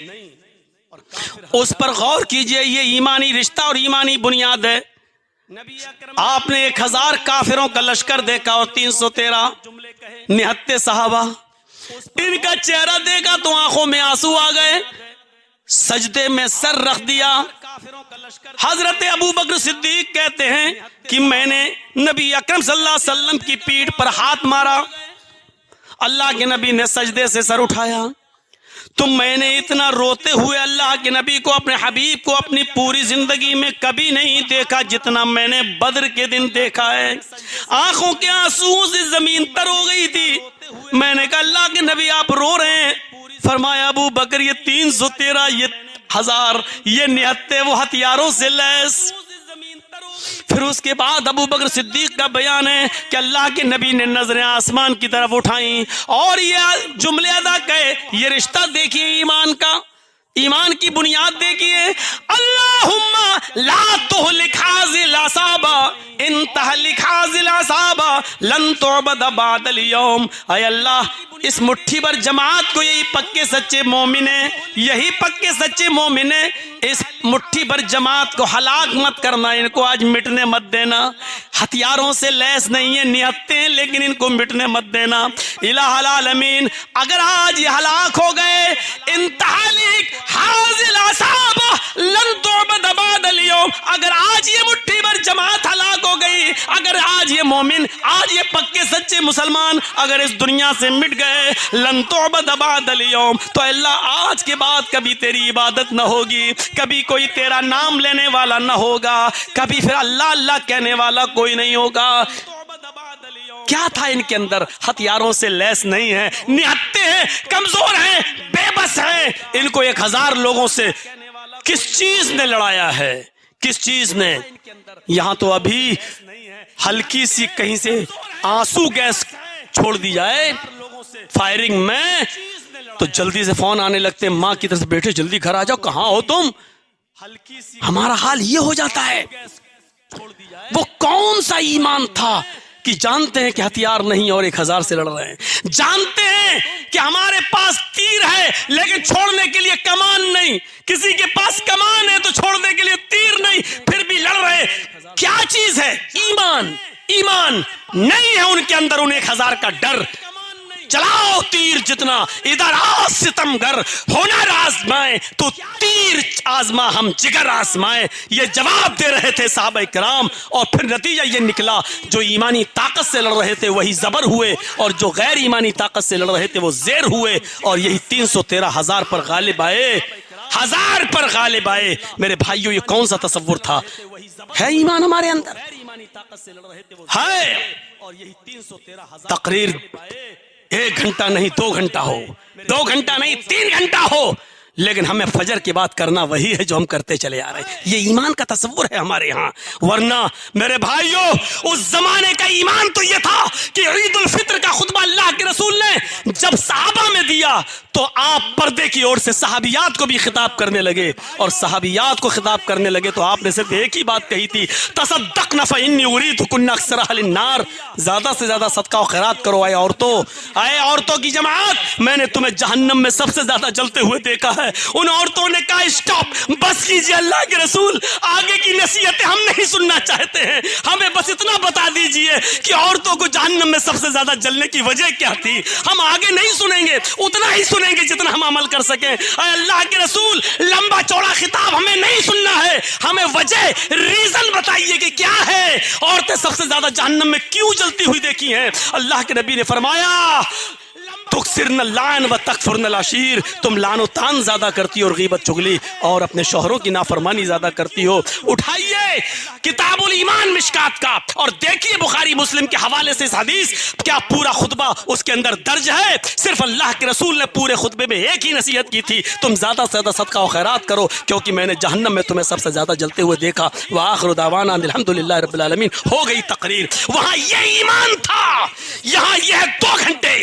उस पर गौर कीजिए, ये ईमानी रिश्ता और ईमानी बुनियाद है। आपने 1000 काफिरों का लश्कर देखा और 313 निहत्ते साहबा। इनका चेहरा देखा तो आंखों में आंसू आ गए, सजदे में सर रख दिया। हजरत अबू बकर सिद्दीक कहते हैं कि मैंने नबी अकरम सल्लल्लाहु अलैहि वसल्लम की पीठ पर हाथ मारा, अल्लाह के नबी ने सजदे से सर उठाया, तो मैंने इतना रोते हुए अल्लाह के नबी को, अपने हबीब को अपनी पूरी जिंदगी में कभी नहीं देखा जितना मैंने बद्र के दिन देखा है। आंखों के आंसुओं से जमीन तर हो गई थी। मैंने कहा अल्लाह के नबी आप रो रहे हैं? फरमाया अबू बकर ये 313 ये 1000 ये निहत्ते वो हथियारों से लैस। फिर उसके बाद अबू बकर सिद्दीक का बयान है कि अल्लाह के नबी ने नजरें आसमान की तरफ उठाई और ये जुमले अदा कहे। ये रिश्ता देखिए ईमान का, ईमान की बुनियाद देखिए। अल्लाहुम्मा ला तुहलिक हाज़िल असाबा इन तहलिक हाज़िल असाबा लन तुअबद बादल यौम। ऐ अल्लाह इस मुट्ठी भर जमात को, यही पक्के सच्चे मोमिन है, यही पक्के सच्चे मोमिन है, इस मुट्ठी भर जमात को हलाक मत करना, इनको आज मिटने मत देना। हथियारों से लैस नहीं है, निहत्ते हैं, लेकिन इनको मिटने मत देना। इलाहुल आलमीन अगर आज ये हलाक हो गए, इंतहालिक हाज़िल असाबा लन तुअबद बादल यौम, अगर आज ये मुट्ठी भर जमात हलाक हो गई, अगर आज ये मोमिन, आज ये पक्के सच्चे मुसलमान अगर इस दुनिया से मिट गए, लन तुअबद बादल यौम, तो अल्लाह आज के बाद कभी तेरी इबादत न होगी, कभी कोई तेरा नाम लेने वाला न होगा, कभी फिर अल्लाह अल्लाह कहने वाला कोई नहीं होगा। क्या था इनके अंदर? हथियारों से लैस नहीं है, निहत्ते हैं, कमजोर हैं, बेबस हैं। इनको 1000 लोगों से किस चीज ने लड़ाया है? किस चीज ने? यहां तो अभी हल्की सी कहीं से आंसू गैस छोड़ दी जाए फायरिंग में तो जल्दी से फोन आने लगते, माँ की तरफ से बेटे जल्दी घर आ जाओ, कहाँ हो तुम? हमारा हाल ये हो जाता है। वो कौन सा ईमान था कि जानते हैं कि हथियार नहीं और 1000 से लड़ रहे हैं, जानते हैं कि हमारे पास तीर है लेकिन छोड़ने के लिए कमान नहीं, किसी के पास कमान है तो छोड़ने के लिए तीर नहीं, फिर भी लड़ रहे। क्या चीज है? ईमान। ईमान नहीं है उनके अंदर, उन्हें 1000 का डर। चलाओ तीर जितना, इधर आ सितमगर, हुनर आजमाए तो तीर आजमा हम जिगर आजमाए, ये जवाब दे रहे थे साहबा किराम। और फिर नतीजा ये निकला, जो ईमानी ताकत से लड़ रहे थे वही जबर हुए और जो गैर ईमानी ताकत से लड़ रहे थे वो जेर हुए, और यही 313,000 पर गालिब आए, 1000 पर गालिब आए। मेरे भाइयों ये कौन सा तसव्वुर था? है ईमान हमारे अंदर है। और यही 313,000 तकरीर 1 घंटा नहीं 2 घंटा हो, 2 घंटा नहीं 3 घंटा हो, लेकिन हमें फजर की बात करना वही है जो हम करते चले आ रहे हैं। ये ईमान का तस्वुर है हमारे यहाँ। वरना मेरे भाइयों उस जमाने का ईमान तो ये था कि ईद उल फित्र का खुतबा अल्लाह के रसूल ने जब सहाबा में दिया तो आप पर्दे की ओर से सहाबियात को भी खिताब करने लगे, और सहाबियात को खिताब करने लगे तो आपने सिर्फ एक ही बात कही थी, तसद्दक़ना फ़इन्नी उरीदकुन्ना अक्सरा लिन्नार, ज्यादा से ज्यादा सदका और खैरात करो। आए औरतों की जमात, मैंने तुम्हें जहन्नम में सबसे ज्यादा जलते हुए देखा है। उन औरतों ने कहा स्टॉप, बस कीजिए अल्लाह के रसूल, आगे की नसीहतें हम नहीं सुनना चाहते हैं, हमें बस इतना बता दीजिए कि औरतों को जहन्नम में सबसे ज्यादा जलने की वजह क्या थी। हम आगे नहीं सुनेंगे, उतना ही सुनेंगे जितना हम अमल कर सकें। अल्लाह के रसूल लंबा चौड़ा खिताब हमें नहीं सुनना है, हमें वजह रीजन बताइए कि क्या है, औरतें सबसे ज्यादा जहन्नम में क्यों जलती हुई देखी हैं। अल्लाह के नबी ने फरमाया तुक्सिरन लान व तकफुरन अशीर, तुम लानो तान ज्यादा करती हो और गीबत चुगली और अपने शोहरों की नाफरमानी ज्यादा करती हो। उठाइए किताबुल ईमान मिशकात का और देखिए बुखारी मुस्लिम के हवाले से इस हदीस, क्या पूरा खुतबा उसके अंदर दर्ज है। सिर्फ अल्लाह के रसूल ने पूरे खुतबे में एक ही नसीहत की थी, तुम ज्यादा से ज्यादा सदका और खैरात करो क्योंकि मैंने जहन्नम में तुम्हें सबसे ज्यादा जलते हुए देखा। व आखिरु दावाना अल्हम्दुलिल्लाहि रब्बिल आलमीन। हो गई तकरीर। वहां ये ईमान था, यहाँ यह 2 घंटे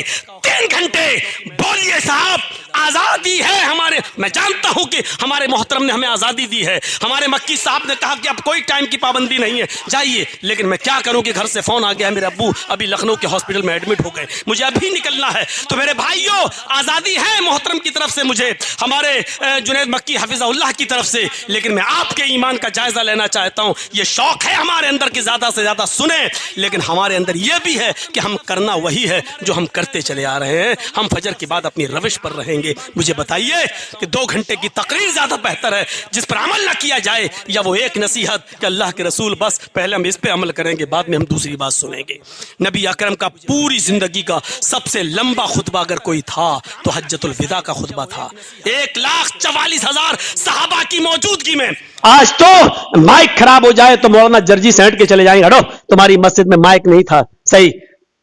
3 घंटे बोलिए साहब, आजादी है हमारे। मैं जानता हूं कि हमारे मोहतरम ने हमें आजादी दी है, हमारे मक्की साहब ने कहा कि अब कोई टाइम की पाबंदी नहीं है, जाइए, लेकिन मैं क्या करूं कि घर से फोन आ गया, मेरे अब्बू अभी लखनऊ के हॉस्पिटल में एडमिट हो गए, मुझे अभी निकलना है। तो मेरे भाइयों, आजादी है मोहतरम की तरफ से, मुझे हमारे जुनैद मक्की हफिज़हुल्लाह की तरफ से, लेकिन मैं आपके ईमान का जायजा लेना चाहता हूं। यह शौक है हमारे अंदर कि ज्यादा से ज्यादा सुने, लेकिन हमारे अंदर यह भी है कि हम करना वही है जो हम करते चले आ रहे हैं। हम फजर के बाद अपनी रविश पर रहेंगे। मुझे बताइए कि 2 घंटे की तकरीर ज्यादा बेहतर है जिस पर अमल ना किया जाए, या वो एक नसीहत कि अल्लाह के रसूल बस पहले हम इस पे अमल करेंगे, बाद में हम दूसरी बात सुनेंगे। नबी अकरम का पूरी जिंदगी का सबसे लंबा खुतबा अगर कोई था तो हज्जतुल विदा का खुतबा था। 1,44,000 सहाबा की मौजूदगी में। आज तो माइक खराब हो जाए तो मौलाना जर्जी सेंट के चले जाएंगे, हटो तुम्हारी मस्जिद में माइक नहीं था, सही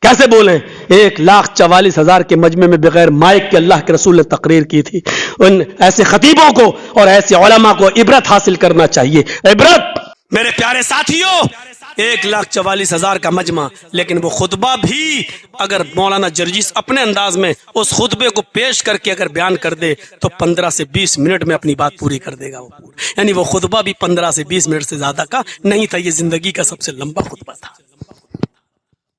कैसे बोले। 1,44,000 के मजमे में बगैर माइक के अल्लाह के रसूल ने तकरीर की थी। उन ऐसे खतीबों को और ऐसे उलमा को इबरत हासिल करना चाहिए। इबरत मेरे प्यारे साथियों, 1,44,000 का मजमा, लेकिन वो खुतबा भी अगर मौलाना जर्जीस अपने अंदाज में उस खुतबे को पेश करके अगर बयान कर दे तो 15 से 20 मिनट में अपनी बात पूरी कर देगा वो। यानी वो खुतबा भी 15 से 20 मिनट से ज्यादा का नहीं था। ये जिंदगी का सबसे लंबा खुतबा था।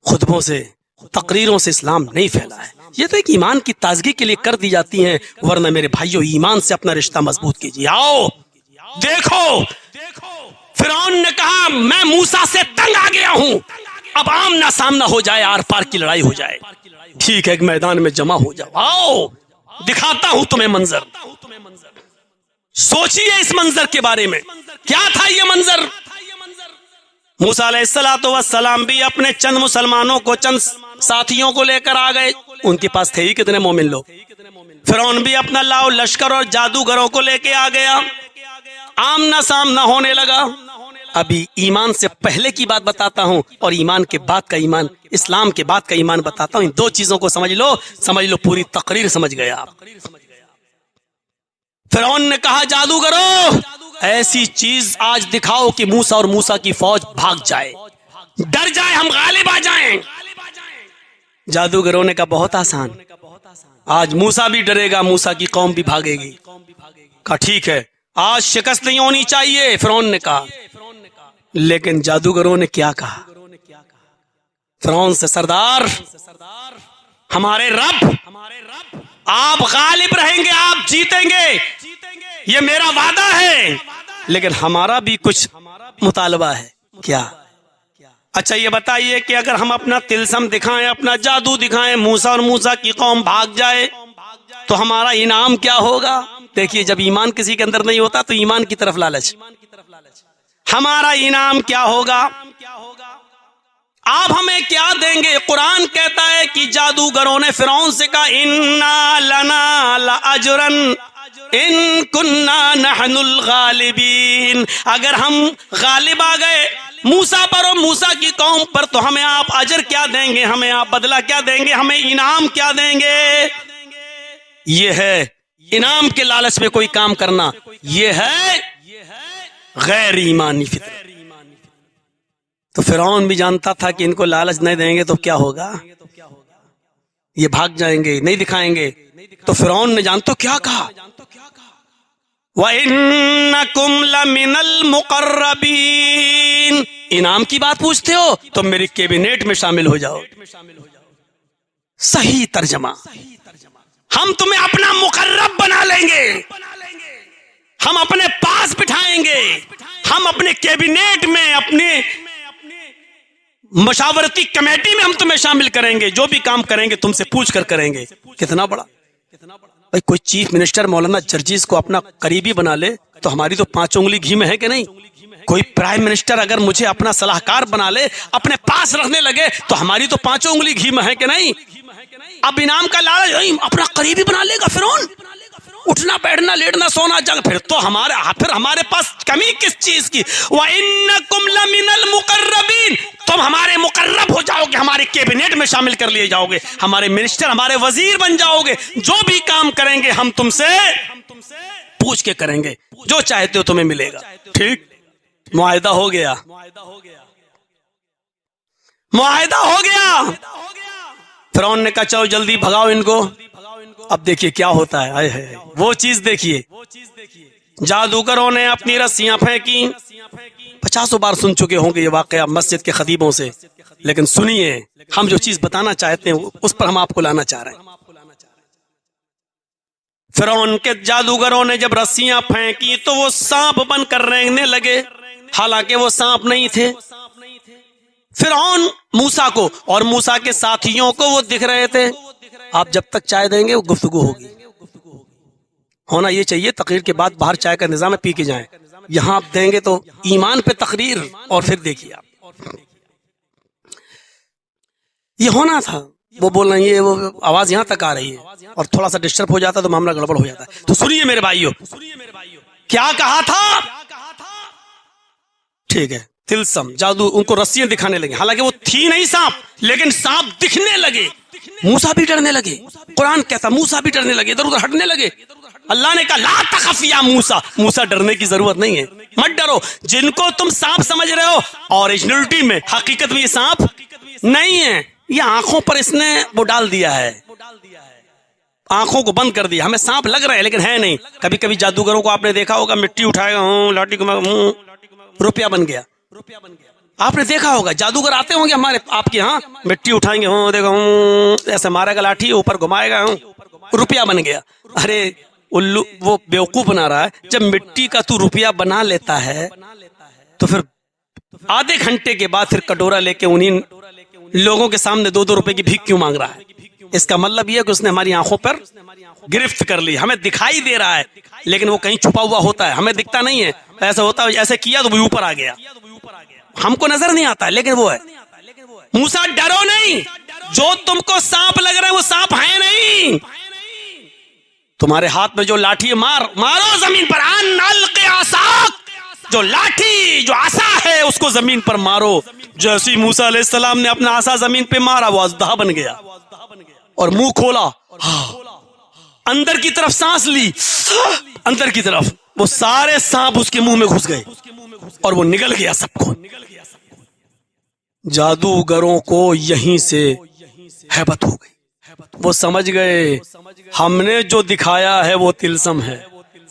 खुतबों से, तकरीरों से इस्लाम नहीं फैला है। ये तो एक ईमान की ताजगी के लिए कर दी जाती हैं, वरना मेरे भाइयों ईमान से अपना रिश्ता मजबूत कीजिए। आओ देखो, फिरौन ने कहा मैं मूसा से तंग आ गया हूं, अब आमना सामना हो जाए, आर पार की लड़ाई हो जाए। ठीक है, एक मैदान में जमा हो जाओ, आओ दिखाता हूं तुम्हें मंजर। सोचिए इस मंजर के बारे में, क्या था ये मंजर। मूसा अलैहिस्सलाम भी अपने चंद मुसलमानों को, चंद साथियों को लेकर आ गए। उनके पास थे ही कितने मोमिन लोग। फिरौन भी अपना लाओ लश्कर और जादूगरों को लेके आ गया। आमना सामना होने लगा। अभी ईमान से पहले की बात बताता हूं और ईमान के बाद का ईमान, इस्लाम के बाद का ईमान बताता हूं। इन 2 चीजों को समझ लो, पूरी तकरीर समझ गए आप। फिरौन ने कहा जादूगरों, ऐसी चीज आज दिखाओ कि मूसा और मूसा की फौज भाग जाए, डर जाए, हम गालिब आ जाएं। जादूगरों ने कहा बहुत आसान, आज मूसा भी डरेगा, मूसा की कौम भी भागेगी। कहा ठीक है, आज शिकस्त नहीं होनी चाहिए, फिरौन ने कहा। लेकिन जादूगरों ने क्या कहा फिरौन से, सरदार हमारे रब, आप गालिब रहेंगे, आप जीतेंगे, ये मेरा वादा है, लेकिन हमारा भी कुछ मुतालबा है। क्या? अच्छा ये बताइए कि अगर हम अपना तिलसम दिखाएं, अपना जादू दिखाएं, मूसा और मूसा की कौम भाग जाए तो हमारा इनाम क्या होगा। देखिए, जब ईमान किसी के अंदर नहीं होता तो ईमान की तरफ लालच। हमारा इनाम क्या होगा, आप हमें क्या देंगे। कुरान कहता है कि जादूगरों ने फिरौन से कहा इन्ना लना लाअजरन इन कुन्ना नहनुल गालिबीन, अगर हम गालिब आ गए मूसा पर और मूसा की कौम पर तो हमें आप अजर क्या देंगे, हमें आप बदला क्या देंगे, हमें इनाम क्या देंगे। ये है इनाम के लालच में कोई काम करना, ये है गैर ईमानी फितरत। तो फिरौन भी जानता था कि इनको लालच नहीं देंगे तो क्या होगा, ये भाग जाएंगे, नहीं दिखाएंगे। तो फिरौन ने जानते क्या कहा, व इन्नकुम लमिनल मुकर्रबीन, इनाम की बात पूछते हो तो मेरी कैबिनेट में शामिल हो जाओ। सही तर्जमा, हम तुम्हें अपना मुकर्रब बना लेंगे, हम अपने पास बिठाएंगे, हम अपने कैबिनेट में, अपने मशावरती कमेटी में हम तुम्हें शामिल करेंगे, जो भी काम करेंगे तुमसे पूछ कर करेंगे। कितना बड़ा भाई, कोई चीफ मिनिस्टर मौलाना जर्जीस को अपना करीबी बना ले तो हमारी तो 5 उंगली घी में है कि नहीं। कोई प्राइम मिनिस्टर अगर मुझे अपना सलाहकार बना ले, अपने पास रखने लगे तो हमारी तो 5 उंगली घी में है कि नहीं। अब इनाम का लालच, अपना करीबी बना लेगा फिरौन, उठना बैठना लेटना सोना जग, फिर तो हमारे पास कमी किस चीज की। व इन्नकुम लमिनल मुकर्रबीन, तुम हमारे मुकर्रब हो जाओगे, हमारे कैबिनेट में शामिल कर लिए जाओगे, हमारे मिनिस्टर, हमारे वजीर बन जाओगे, जो भी काम करेंगे हम तुमसे पूछ के करेंगे, जो चाहते हो तुम्हें मिलेगा। ठीक, मुआहिदा हो गया, मुआहिदा हो गया। फिरौन ने कहा चलो जल्दी भगाओ इनको। अब देखिए क्या होता है, हाय हाय, वो चीज देखिए। जादूगरों ने अपनी रस्सियां फेंकी। 50 बार सुन चुके होंगे ये वाकया मस्जिद के खतीबों से, लेकिन सुनिए, हम जो चीज बताना चाहते हैं उस पर हम आपको लाना चाह रहे हैं। फिरौन के जादूगरों ने जब रस्सियां फेंकी तो वो सांप बनकर रेंगने लगे, हालांकि वो सांप नहीं थे। फिरौन मूसा को और मूसा के साथियों को वो दिख रहे थे। आप जब तक चाय देंगे वो गुफ्तगू होगी। होना ये चाहिए तकरीर के बाद बाहर चाय का इंतजाम है, पी के जाएं। यहां आप देंगे तो ईमान पे तकरीर, और फिर देखिए आप, ये होना था। वो बोल रही है, वो आवाज यहां तक आ रही है और थोड़ा सा डिस्टर्ब हो जाता है तो मामला गड़बड़ हो जाता है। तो सुनिए मेरे भाइयों, क्या कहा था? ठीक है, तिलस्म जादू, उनको रस्सियां दिखाने लगे। हालांकि वो थी नहीं सांप, लेकिन सांप दिखने लगे। मूसा भी डरने लगे। कुरान कहता मूसा भी डरने लगे, इधर उधर हटने लगे। अल्लाह ने कहा ला तखफ या मूसा, मूसा डरने की जरूरत नहीं है, मत डरो। जिनको तुम सांप समझ रहे हो, ओरिजिनलिटी में, हकीकत में ये सांप नहीं है, ये आंखों पर इसने वो डाल दिया है, आंखों को बंद कर दिया। हमें सांप लग रहा है लेकिन है नहीं। कभी कभी जादूगरों को आपने देखा होगा, मिट्टी उठाएगा, लाठी को रुपया बन गया। आपने देखा होगा जादूगर आते होंगे हमारे आपके यहाँ, मिट्टी उठाएंगे, देखो ऐसे मारेगा लाठी, ऊपर घुमाएगा, रुपया बन गया। अरे उल्लू, वो बेवकूफ बना रहा है। जब मिट्टी का तू रुपया बना लेता है तो फिर आधे घंटे के बाद फिर कटोरा लेके उन्हीं लोगों के सामने 2-2 रुपए की भीख क्यों मांग रहा है? इसका मतलब यह कि उसने हमारी आंखों पर गिरफ्त कर ली। हमें दिखाई दे रहा है लेकिन वो कहीं छुपा हुआ होता है, हमें दिखता नहीं है। ऐसा होता है, ऐसे किया तो वो ऊपर आ गया, हमको नजर नहीं आता, लेकिन वो है। मूसा डरो नहीं, जो तुमको सांप लग रहा है वो सांप है नहीं। तुम्हारे हाथ में जो लाठी है, मारो जमीन पर, जो लाठी जो आसा है उसको जमीन पर मारो। जैसे मूसा अलैहिस्सलाम ने अपना आसा जमीन पे मारा, वो अजदहा बन गया और मुंह खोला, अंदर की तरफ सांस ली, अंदर की तरफ वो सारे सांप उसके मुंह में घुस गए और वो निगल गया सबको। जादूगरों को यहीं से हैबत हो गई। वो समझ गए हमने जो दिखाया है वो तिलस्म है,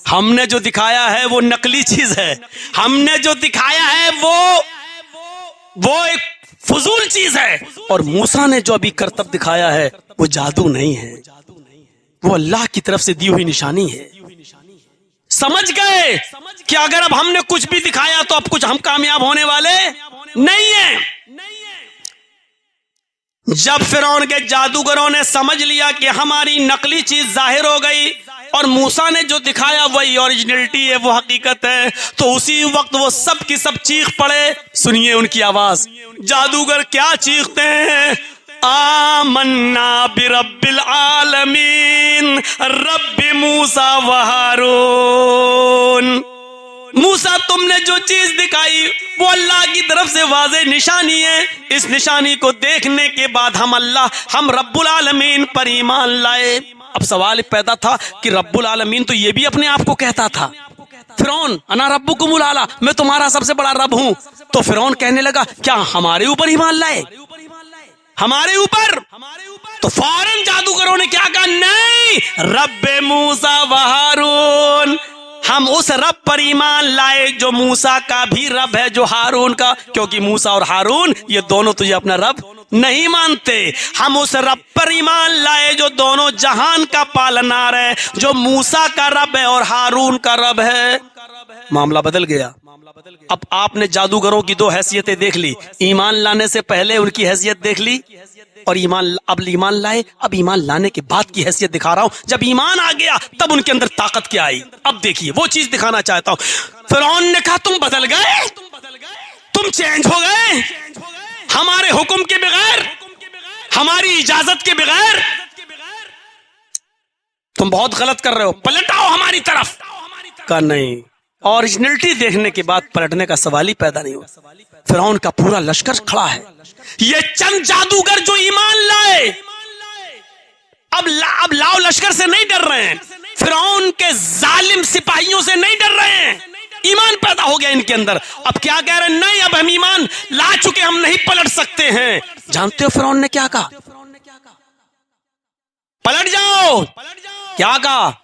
हमने जो दिखाया है वो नकली चीज है, हमने जो दिखाया है वो एक फजूल चीज है, और मूसा ने जो अभी करतब दिखाया है वो जादू नहीं है, वो अल्लाह की तरफ से दी हुई निशानी है। समझ गए कि अगर अब हमने कुछ भी दिखाया तो अब कुछ हम कामयाब होने वाले नहीं है। जब फिरौन के जादूगरों ने समझ लिया कि हमारी नकली चीज जाहिर हो गई और मूसा ने जो दिखाया वही ओरिजिनलिटी है, वो हकीकत है, तो उसी वक्त वो सब की सब चीख पड़े। सुनिए उनकी आवाज। जादूगर क्या चीखते हैं? आमन्ना बिरब्बिल आलमीन रब्बि मूसा व हारून। मूसा तुमने जो चीज दिखाई वो अल्लाह की तरफ से वाज़े निशानी है। इस निशानी को देखने के बाद हम रब्बुल आलमीन पर ईमान लाए। अब सवाल पैदा था कि रब्बुल आलमीन तो ये भी अपने आप को कहता था। फिरौन अना रब्बुकुमुल आला, मैं तुम्हारा सबसे बड़ा रब हूं। तो फिरौन कहने लगा क्या हमारे ऊपर ईमान लाए, हमारे ऊपर? तो फौरन जादूगरों ने क्या कहा? नहीं, रब्बे मूसा व हारून, हम उस रब पर ईमान लाए जो मूसा का भी रब है, जो हारून का, क्योंकि मूसा और हारून ये दोनों तुझे अपना रब नहीं मानते। हम उस रब पर ईमान लाए जो दोनों जहान का पालनहार है, जो मूसा का रब है और हारून का रब है। मामला बदल गया। अब आपने जादूगरों की 2 हैसियतें देख ली, ईमान लाने से पहले उनकी हैसियत देख ली, और अब ईमान लाए, अब ईमान लाने के बाद की हैसियत दिखा रहा हूं। जब ईमान आ गया तब उनके अंदर ताकत क्या आई, अब देखिए वो चीज दिखाना चाहता हूं। फिरौन ने कहा तुम बदल गए, तुम चेंज हो गए, हमारे हुक्म के बगैर, हमारी इजाजत के बगैर, तुम बहुत गलत कर रहे हो, पलट आओ हमारी तरफ। का नहीं, ओरिजिनलिटी देखने के बाद पलटने का सवाल ही पैदा नहीं हुआ। फिरौन का पूरा लश्कर खड़ा है। ये चंद जादूगर जो ईमान लाए, अब लाओ लश्कर से नहीं डर रहे हैं, फिरौन के जालिम सिपाहियों से नहीं डर रहे हैं। ईमान पैदा हो गया इनके अंदर। अब क्या कह रहे हैं? नहीं, अब हम ईमान ला चुके, हम नहीं पलट सकते हैं। जानते हो फिरौन ने क्या कहा? पलट जाओ। क्या कहा?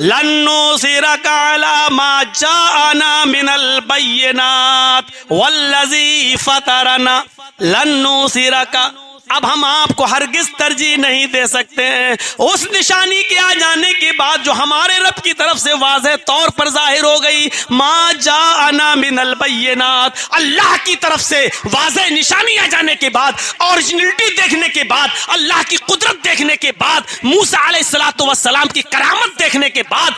लन्नो सिरका अला मा जाअना मिनल बय्यिनात वल्लज़ी फतरना लन्नो सिरका। अब हम आपको हरगिज तरजीह नहीं दे सकते हैं उस निशानी के आ जाने के बाद जो हमारे रब की तरफ से वाज़ेह तौर पर जाहिर हो गई। मा जाअना मिनल बय्यिनात, अल्लाह की तरफ से वाज़ेह निशानी आ जाने के बाद, ओरिजिनलिटी देखने के बाद, अल्लाह की कुदरत देखने के बाद, मूसा अलैहिस्सलातु वस्सलाम की करामत देखने के बाद,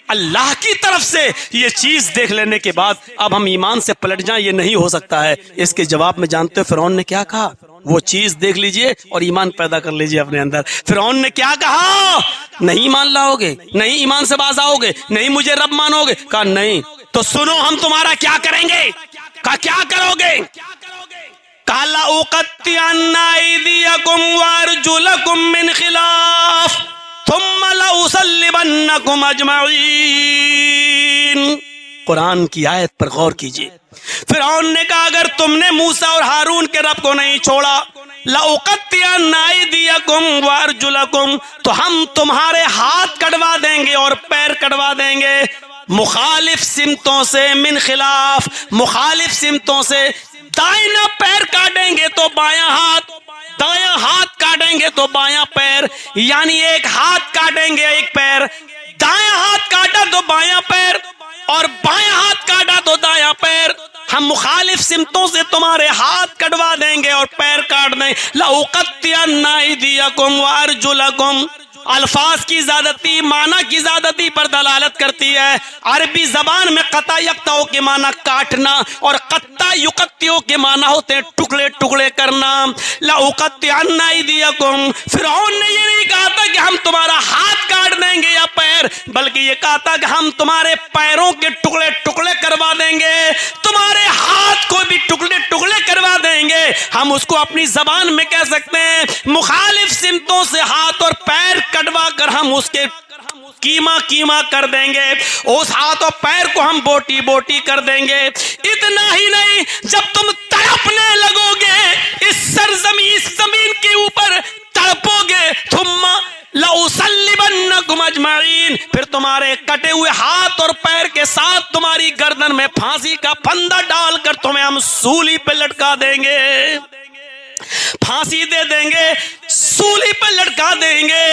अल्लाह की तरफ से ये चीज देख लेने के बाद अब हम ईमान से पलट जाएं, ये नहीं हो सकता है। इसके जवाब में जानते हो फिरौन ने क्या कहा? वो चीज देख लीजिए और ईमान पैदा कर लीजिए अपने अंदर। फिरौन ने क्या कहा? नहीं मान लाओगे, नहीं ईमान से बाज आओगे, नहीं मुझे रब मानोगे। कहा नहीं तो सुनो हम तुम्हारा क्या करेंगे। कहा क्या करोगे? काला उक़त्तिअन्ना अयदियकुम वअरजुलकुम मिन खिलाफ थुम्मा लउसल्लिबन्नकुम अजमईन। कुरान की आयत पर गौर कीजिए। फिरौन ने कहा अगर तुमने मूसा और हारून के रब को नहीं छोड़ा, लउक़त्तिअन्ना अयदियकुम वअरजुलकुम, तो हम तुम्हारे हाथ कटवा देंगे और पैर कटवा देंगे। मुखालिफ सिमतों से, मिन खिलाफ, मुखालिफ सिमतों से। दाहिना पैर काटेंगे तो बायां हाथ, दायां हाथ काटेंगे तो बायां पैर, यानी एक हाथ काटेंगे एक पैर, दायां हाथ काटा तो बायां पैर और बायां हाथ काटा तो दायां पैर। हम मुखालिफ सिमतों से तुम्हारे हाथ कटवा देंगे और पैर काट देंगे। लउक़त्तिअन्ना अयदियकुम वअरजुलकुम, अल्फाज की ज्यादती माना की ज्यादती पर दलालत करती है। अरबी जबान में कता यक्ताओं के माना काटना और कत्ता युकत्तियों के माना होते हैं टुकड़े टुकड़े करना। लउक़त्तिअन्ना अयदियकुम, फिरौन ने ये नहीं कहा था कि हम तुम्हारा हाथ काट देंगे या पैर, बल्कि ये कहा था कि हम तुम्हारे पैरों के टुकड़े टुकड़े करवा देंगे, तुम्हारे हाथ को भी टुकड़े टुकड़े करवा देंगे। हम उसको अपनी जबान में कह सकते हैं मुखालिफ सिमतों से हाथ और पैर कटवा कर हम उसके कीमा कीमा कर देंगे, उस हाथ और पैर को हम बोटी बोटी कर देंगे। इतना ही नहीं, जब तुम तड़पने लगोगे इस सरजमी, इस जमीन के ऊपर तड़पोगे, थुम्मा लउसल्लिबन्नकुम अजमईन, फिर तुम्हारे कटे हुए हाथ और पैर के साथ तुम्हारी गर्दन में फांसी का फंदा डालकर तुम्हें हम सूली पे लटका देंगे, फांसी दे देंगे, सूली पे लटका देंगे।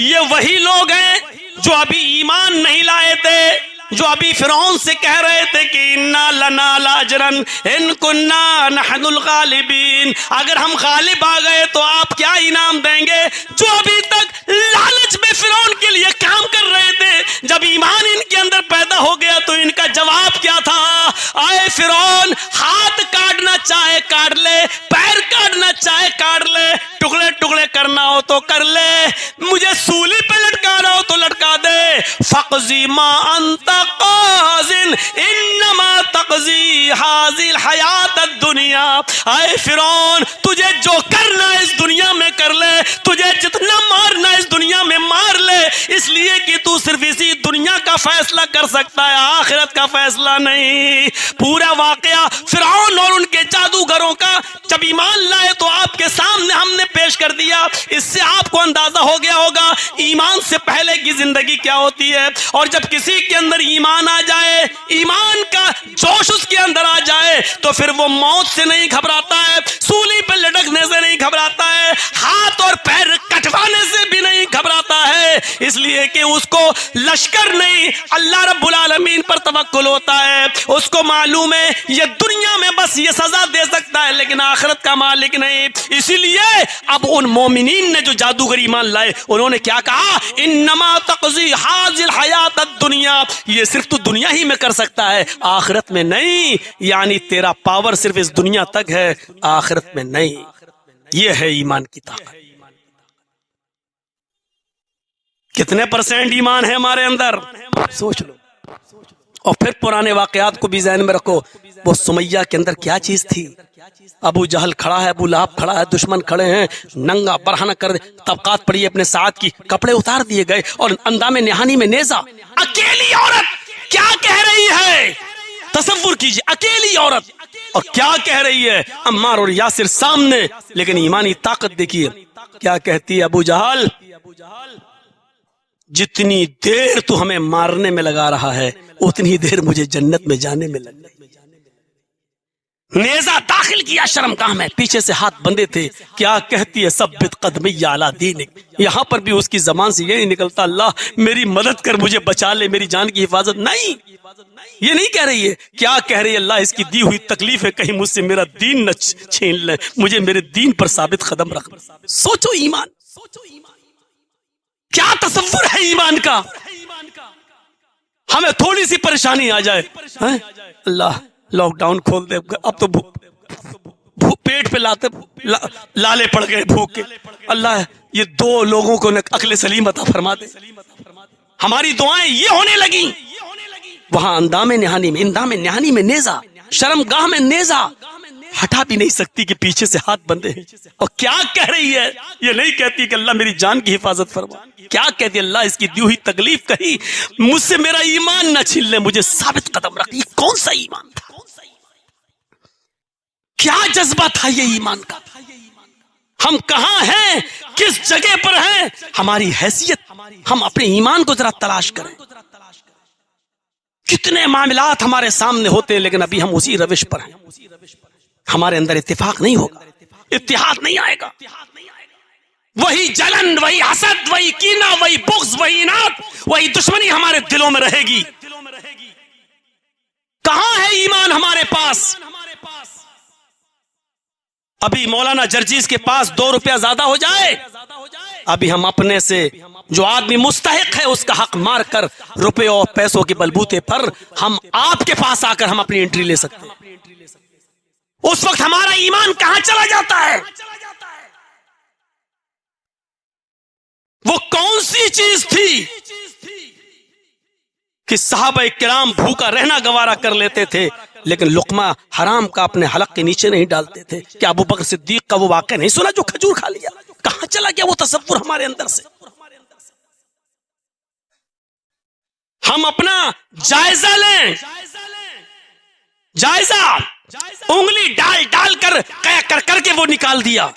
ये वही लोग हैं जो अभी ईमान नहीं लाए थे, जो अभी फिरौन से कह रहे थे कि इन्ना लना लाजरन इन कुन्ना नहनुल गालिबीन, अगर हम गालिब आ गए तो आप क्या इनाम देंगे। जो अभी तक लालच में फिरौन के लिए काम कर रहे थे, जब ईमान इनके अंदर पैदा हो गया तो इनका जवाब क्या था? आए फिरौन, हाथ काटना चाहे काट ले, पैर काटना चाहे काट ले, टुकड़े टुकड़े करना हो तो कर ले, मुझे सूली पे लटकाना हो तो लटका दे। फक़ज़ी मा अंता क़ाज़िन इन्नमा तक़ज़ी हाज़िल हयात दुनिया। आए फिरौन, तुझे जो करना है इस दुनिया में कर ले, तुझे जितना मारना है इस दुनिया में मार ले, इसलिए कि तू सिर्फ इसी दुनिया का फैसला कर सकता है, आखिरत का फैसला नहीं। पूरा वाकया फिरौन और उनके जादूगरों का जब ईमान लाए तो आपके सामने हमने पेश कर दिया। इससे आपको अंदाजा हो गया होगा ईमान से पहले की जिंदगी क्या होती है। और जब किसी के अंदर ईमान आ जाए, ईमान का जोश उसके अंदर आ जाए, तो फिर वो मौत से नहीं घबराता है, सूली पर लटकने से नहीं घबराता है, हाथ और पैर कटवाने से भी नहीं घबराता है, इसलिए कि उसको लश्कर नहीं अल्लाह रब्बुल आलमीन पर तवक्कुल होता है। उसको मालूम है ये दुनिया में बस ये सजा दे सकता है लेकिन आखिरत का मालिक नहीं। इसीलिए अब उन मोमिनीन ने जो जादूगर ईमान लाए, उन्होंने क्या कहा? इन्नमा तक़ज़ी हाज़िल हयात दुनिया, ये सिर्फ तो दुनिया ही में कर सकता है, आखिरत में नहीं। यानी तेरा पावर सिर्फ इस दुनिया तक है, आखिरत में नहीं। ये है ईमान की ताकत। कितने % ईमान है हमारे अंदर, सोच लो। और फिर पुराने वाकयात को भी ज़हन में रखो। वो सुमैया के अंदर क्या चीज थी? अबू जहल खड़ा है, अबू लहब खड़ा है, दुश्मन खड़े हैं, नंगा बरहना कर तबकात पड़ी अपने साथ की, कपड़े उतार दिए गए और अंदाम निहानी में नेजा। अकेली औरत क्या कह रही है? तसव्वुर कीजिए, अकेली औरत और क्या कह रही है? अम्मार और यासिर सामने, लेकिन ईमानी ताकत देखिए। क्या कहती है अबू जहल, जितनी देर तू हमें मारने में लगा रहा है उतनी देर मुझे जन्नत में जाने में लग गई। नेजा दाखिल किया शर्मगाह में, पीछे से हाथ बंधे थे। क्या कहती है सब्बित कदमैया अला दीनिक, यहां पर भी उसकी जबान से ये नहीं निकलता अल्लाह मेरी मदद कर, मुझे बचा ले, मेरी जान की हिफाजत। नहीं, ये नहीं कह रही है। क्या कह रही है, अल्लाह इसकी दी हुई तकलीफ है, कहीं मुझसे मेरा दीन न छीन ले, मुझे मेरे दीन पर साबित कदम रख। सोचो ईमान, क्या तसव्वुर है ईमान का। हमें थोड़ी सी परेशानी आ जाए, अल्लाह लॉकडाउन खोल दे, अब तो पेट पे लाले पड़ गए भूख के, अल्लाह ये 2 लोगों को अक्ल सलीम अता फरमा दे। हमारी दुआएं ये होने लगी। वहां इंदाम निहानी में नेजा, शर्मगाह में नेजा, हटा भी नहीं सकती कि पीछे से हाथ बंधे हैं। और क्या कह रही है, ये नहीं कहती कि अल्लाह मेरी जान की हिफाजत फरमा, क्या कहती है अल्लाह इसकी दी हुई तकलीफ कहीं मुझसे मेरा ईमान न छीन ले, मुझे साबित कदम रख। ये कौन सा ईमान था, क्या जज्बा था ये ईमान का। हम कहां हैं, किस जगह पर हैं, हमारी हैसियत, हम अपने ईमान को जरा तलाश करें। कितने मामलात हमारे सामने होते हैं लेकिन अभी हम उसी रविश पर हैं। हमारे अंदर इत्तेफाक नहीं होगा, इत्तेहाद नहीं आएगा। वही जलन, वही हसद, वही कीना, वही बुग़्ज़, वही इनाद, वही दुश्मनी हमारे दिलों में रहेगी। कहां है ईमान हमारे पास। अभी मौलाना जर्जीस के पास 2 रुपया ज्यादा हो जाए, अभी हम अपने से जो आदमी मुस्तहिक है उसका हक मार कर रुपए और पैसों के बलबूते पर हम आपके पास आकर हम अपनी एंट्री ले सकते हैं। उस वक्त हमारा ईमान कहां चला जाता है। वो कौन सी चीज थी कि सहाबा किराम भूखा रहना गवारा कर लेते थे लेकिन लुकमा हराम का अपने हलक के नीचे नहीं डालते थे। क्या अबू बकर सिद्दीक का वो वाक़या नहीं सुना जो खजूर खा लिया। कहां चला गया वो तसव्वुर हमारे अंदर से। हम अपना जायजा लें, जायजा उंगली डाल डाल कर करके वो निकाल दिया।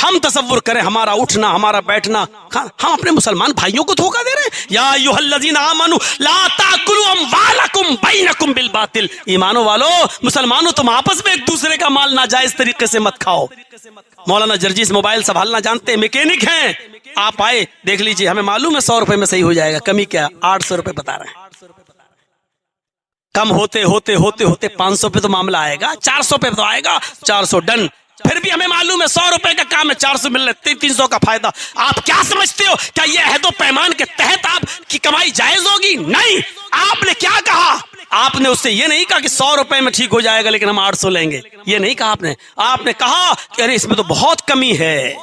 हम तसव्वुर करें हमारा उठना, हमारा बैठना, हम अपने मुसलमान भाइयों को धोखा दे रहे हैं। या अय्युहल्लज़ीना आमनू ला ताकुलू अम्वालकुम बैनकुम बिल बातिल, ईमानो वालो, मुसलमानों तुम आपस में एक दूसरे का माल नाजायज तरीके से मत खाओ। मौलाना जर्जीस मोबाइल संभालना जानते हैं, मैकेनिक हैं। आप आए देख लीजिए, हमें मालूम है 100 रुपए में सही हो जाएगा, कमी क्या, 800 रुपए बता रहे हैं। कम होते होते होते होते 500 पे तो मामला आएगा, 400 पे तो आएगा, 400 डन। फिर भी हमें मालूम है 100 रुपए का काम है, 400 मिल रहे, 300 का फायदा। आप क्या समझते हो, क्या ये अहदो पैमान के तहत आपकी कमाई जायज होगी? नहीं। आपने क्या कहा, आपने उससे ये नहीं कहा कि 100 रुपए में ठीक हो जाएगा लेकिन हम 800 लेंगे, ये नहीं कहा आपने। आपने कहा कि अरे इसमें तो बहुत कमी है,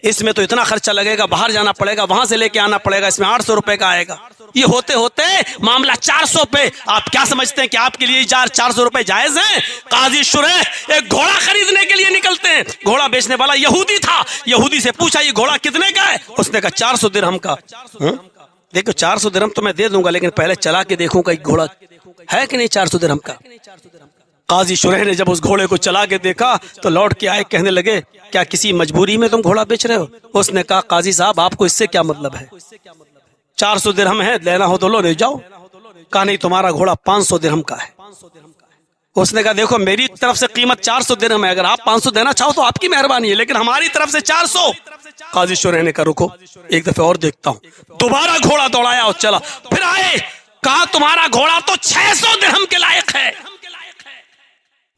इसमें तो इतना खर्चा लगेगा, बाहर जाना पड़ेगा, वहां से लेके आना पड़ेगा, इसमें 800 रुपए का आएगा। ये होते होते मामला 400 पे। आप क्या समझते हैं कि आपके लिए 400 रुपए जायज हैं? काजी शुरैह एक घोड़ा खरीदने के लिए निकलते हैं, घोड़ा बेचने वाला यहूदी था, यहूदी से पूछा ये घोड़ा कितने का है? उसने कहा 400 दिरहम का। देखो 400 दिरहम तो मैं दे दूंगा लेकिन पहले चला के देखूंगा घोड़ा है कि नहीं 400 दिरहम का। काजी शुरैह ने जब उस घोड़े को चला के देखा तो लौट के आए, कहने लगे क्या किसी मजबूरी में तुम घोड़ा बेच रहे हो? उसने कहा काजी साहब आपको इससे क्या मतलब है, 400 दिरहम है, लेना हो तो लो, ले जाओ। कहा नहीं तुम्हारा घोड़ा 500 दिरहम का है। उसने कहा देखो मेरी तरफ से कीमत 400 दिरहम है, अगर आप 500 देना चाहो तो आपकी मेहरबानी है, लेकिन हमारी तरफ से 400। काजी शुरैह ने कहा रुको एक दफे और देखता हूं। दोबारा घोड़ा दौड़ाया और चला, फिर आए, कहा तुम्हारा घोड़ा तो 600 दिरहम के लायक है।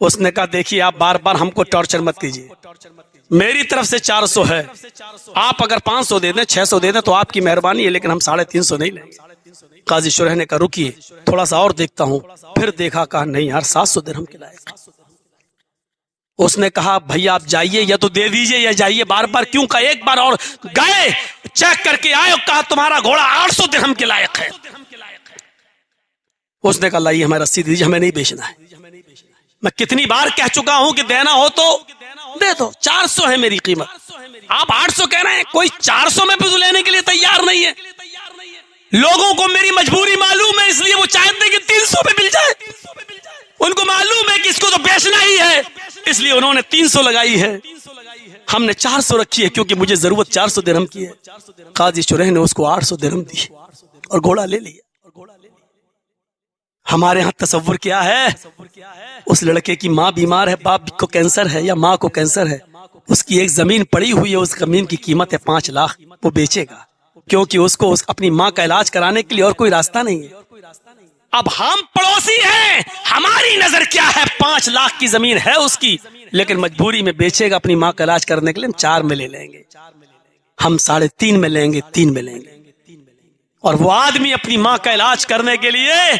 उसने कहा देखिए आप बार बार हमको टॉर्चर मत कीजिए, मेरी तरफ से 400 है, आप अगर 500 दे दें, 600 दे दें तो आपकी मेहरबानी है, लेकिन हम 350 नहीं लेंगे। काजी शुरैह ने कहा रुकिए थोड़ा सा और देखता हूं। फिर देखा, कहा नहीं यार 700 दिरहम के लायक। उसने कहा भैया आप जाइए, या तो दे दीजिए या जाइए। बार बार क्यों कहा, एक बार और गए, चेक करके आए और कहा तुम्हारा घोड़ा 800 दिरहम के लायक है। उसने कहा लाइए हमें रस्सी दीजिए, हमें नहीं बेचना है। मैं कितनी बार कह चुका हूं कि देना हो तो दे दो, 400 है मेरी कीमत, आप 800 कह रहे हैं, कोई 400 में भी लेने के लिए तैयार नहीं है। लोगों को मेरी मजबूरी मालूम है, इसलिए वो चाहते हैं कि 300 पे मिल जाए। उनको मालूम है कि इसको तो बेचना ही है, इसलिए उन्होंने 300 लगाई है, हमने 400 रखी है, क्योंकि मुझे जरूरत 400 दिरहम की है। काजी शुरैह ने उसको 800 दिरहम दी और घोड़ा ले लिया। हमारे यहाँ तसव्वुर क्या है, उस लड़के की माँ बीमार है, बाप को कैंसर है या माँ को कैंसर है, उसकी एक जमीन पड़ी हुई है, उस जमीन की कीमत है 5 लाख, वो बेचेगा क्योंकि उसको अपनी माँ का इलाज कराने के लिए और कोई रास्ता नहीं है। अब हम पड़ोसी हैं, हमारी नजर क्या है, 5 लाख की जमीन है उसकी, लेकिन मजबूरी में बेचेगा अपनी माँ का इलाज करने के लिए। हम 4 में ले लेंगे, हम 3.5 में लेंगे, 3 में लेंगे। और वो आदमी अपनी माँ का इलाज करने के लिए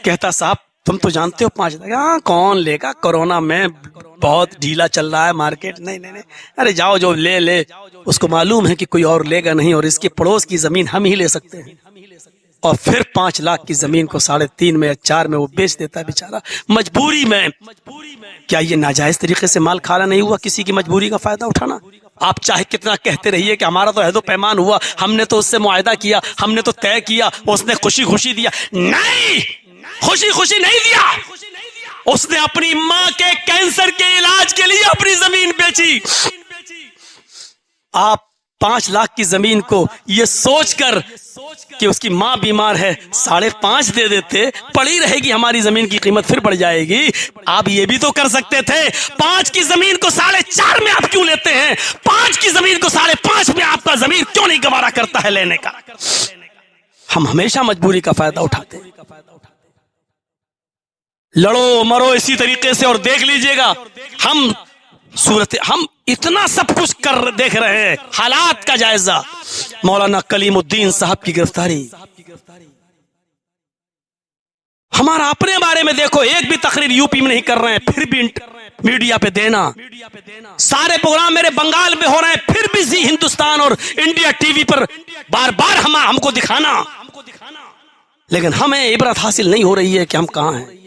कहता साहब तुम तो जानते हो 5 लाख। हाँ कौन लेगा, कोरोना में बहुत ढीला चल रहा है मार्केट। नहीं नहीं नहीं, अरे जाओ जो ले ले, उसको मालूम है कि कोई और लेगा नहीं और इसके पड़ोस की जमीन हम ही ले सकते हैं। और फिर 5 लाख की जमीन को 3.5 में या 4 में वो बेच देता है बेचारा, मजबूरी में। क्या ये नाजायज तरीके से माल खाना नहीं हुआ, किसी की मजबूरी का फायदा उठाना? आप चाहे कितना कहते रहिए कि हमारा तो अहदो पैमान हुआ, हमने तो उससे मुआहदा किया, हमने तो तय किया, उसने खुशी खुशी दिया। नहीं, खुशी खुशी नहीं दिया, उसने अपनी माँ के कैंसर के इलाज के लिए अपनी जमीन बेची। आप 5 लाख की जमीन को ये सोचकर कि उसकी माँ बीमार है 5.5 दे देते, पड़ी रहेगी हमारी जमीन की कीमत फिर बढ़ जाएगी। आप ये भी तो कर सकते थे, 5 की जमीन को 4.5 में आप क्यों लेते हैं? 5 की जमीन को 5.5 में आपका जमीन क्यों नहीं गवारा करता है लेने का? हम हमेशा मजबूरी का फायदा उठाते हैं। लड़ो मरो इसी तरीके से और देख लीजिएगा हम इतना सब कुछ कर देख रहे हैं। हालात का जायजा, मौलाना कलीमुद्दीन साहब की गिरफ्तारी, हमारा अपने बारे में देखो, एक भी तकरीर यूपी में नहीं कर रहे हैं, फिर भी मीडिया पे देना। सारे प्रोग्राम मेरे बंगाल में हो रहे हैं, फिर भी जी हिंदुस्तान और इंडिया टीवी पर बार बार हमको दिखाना। लेकिन हमें इबरत हासिल नहीं हो रही है कि हम कहां हैं।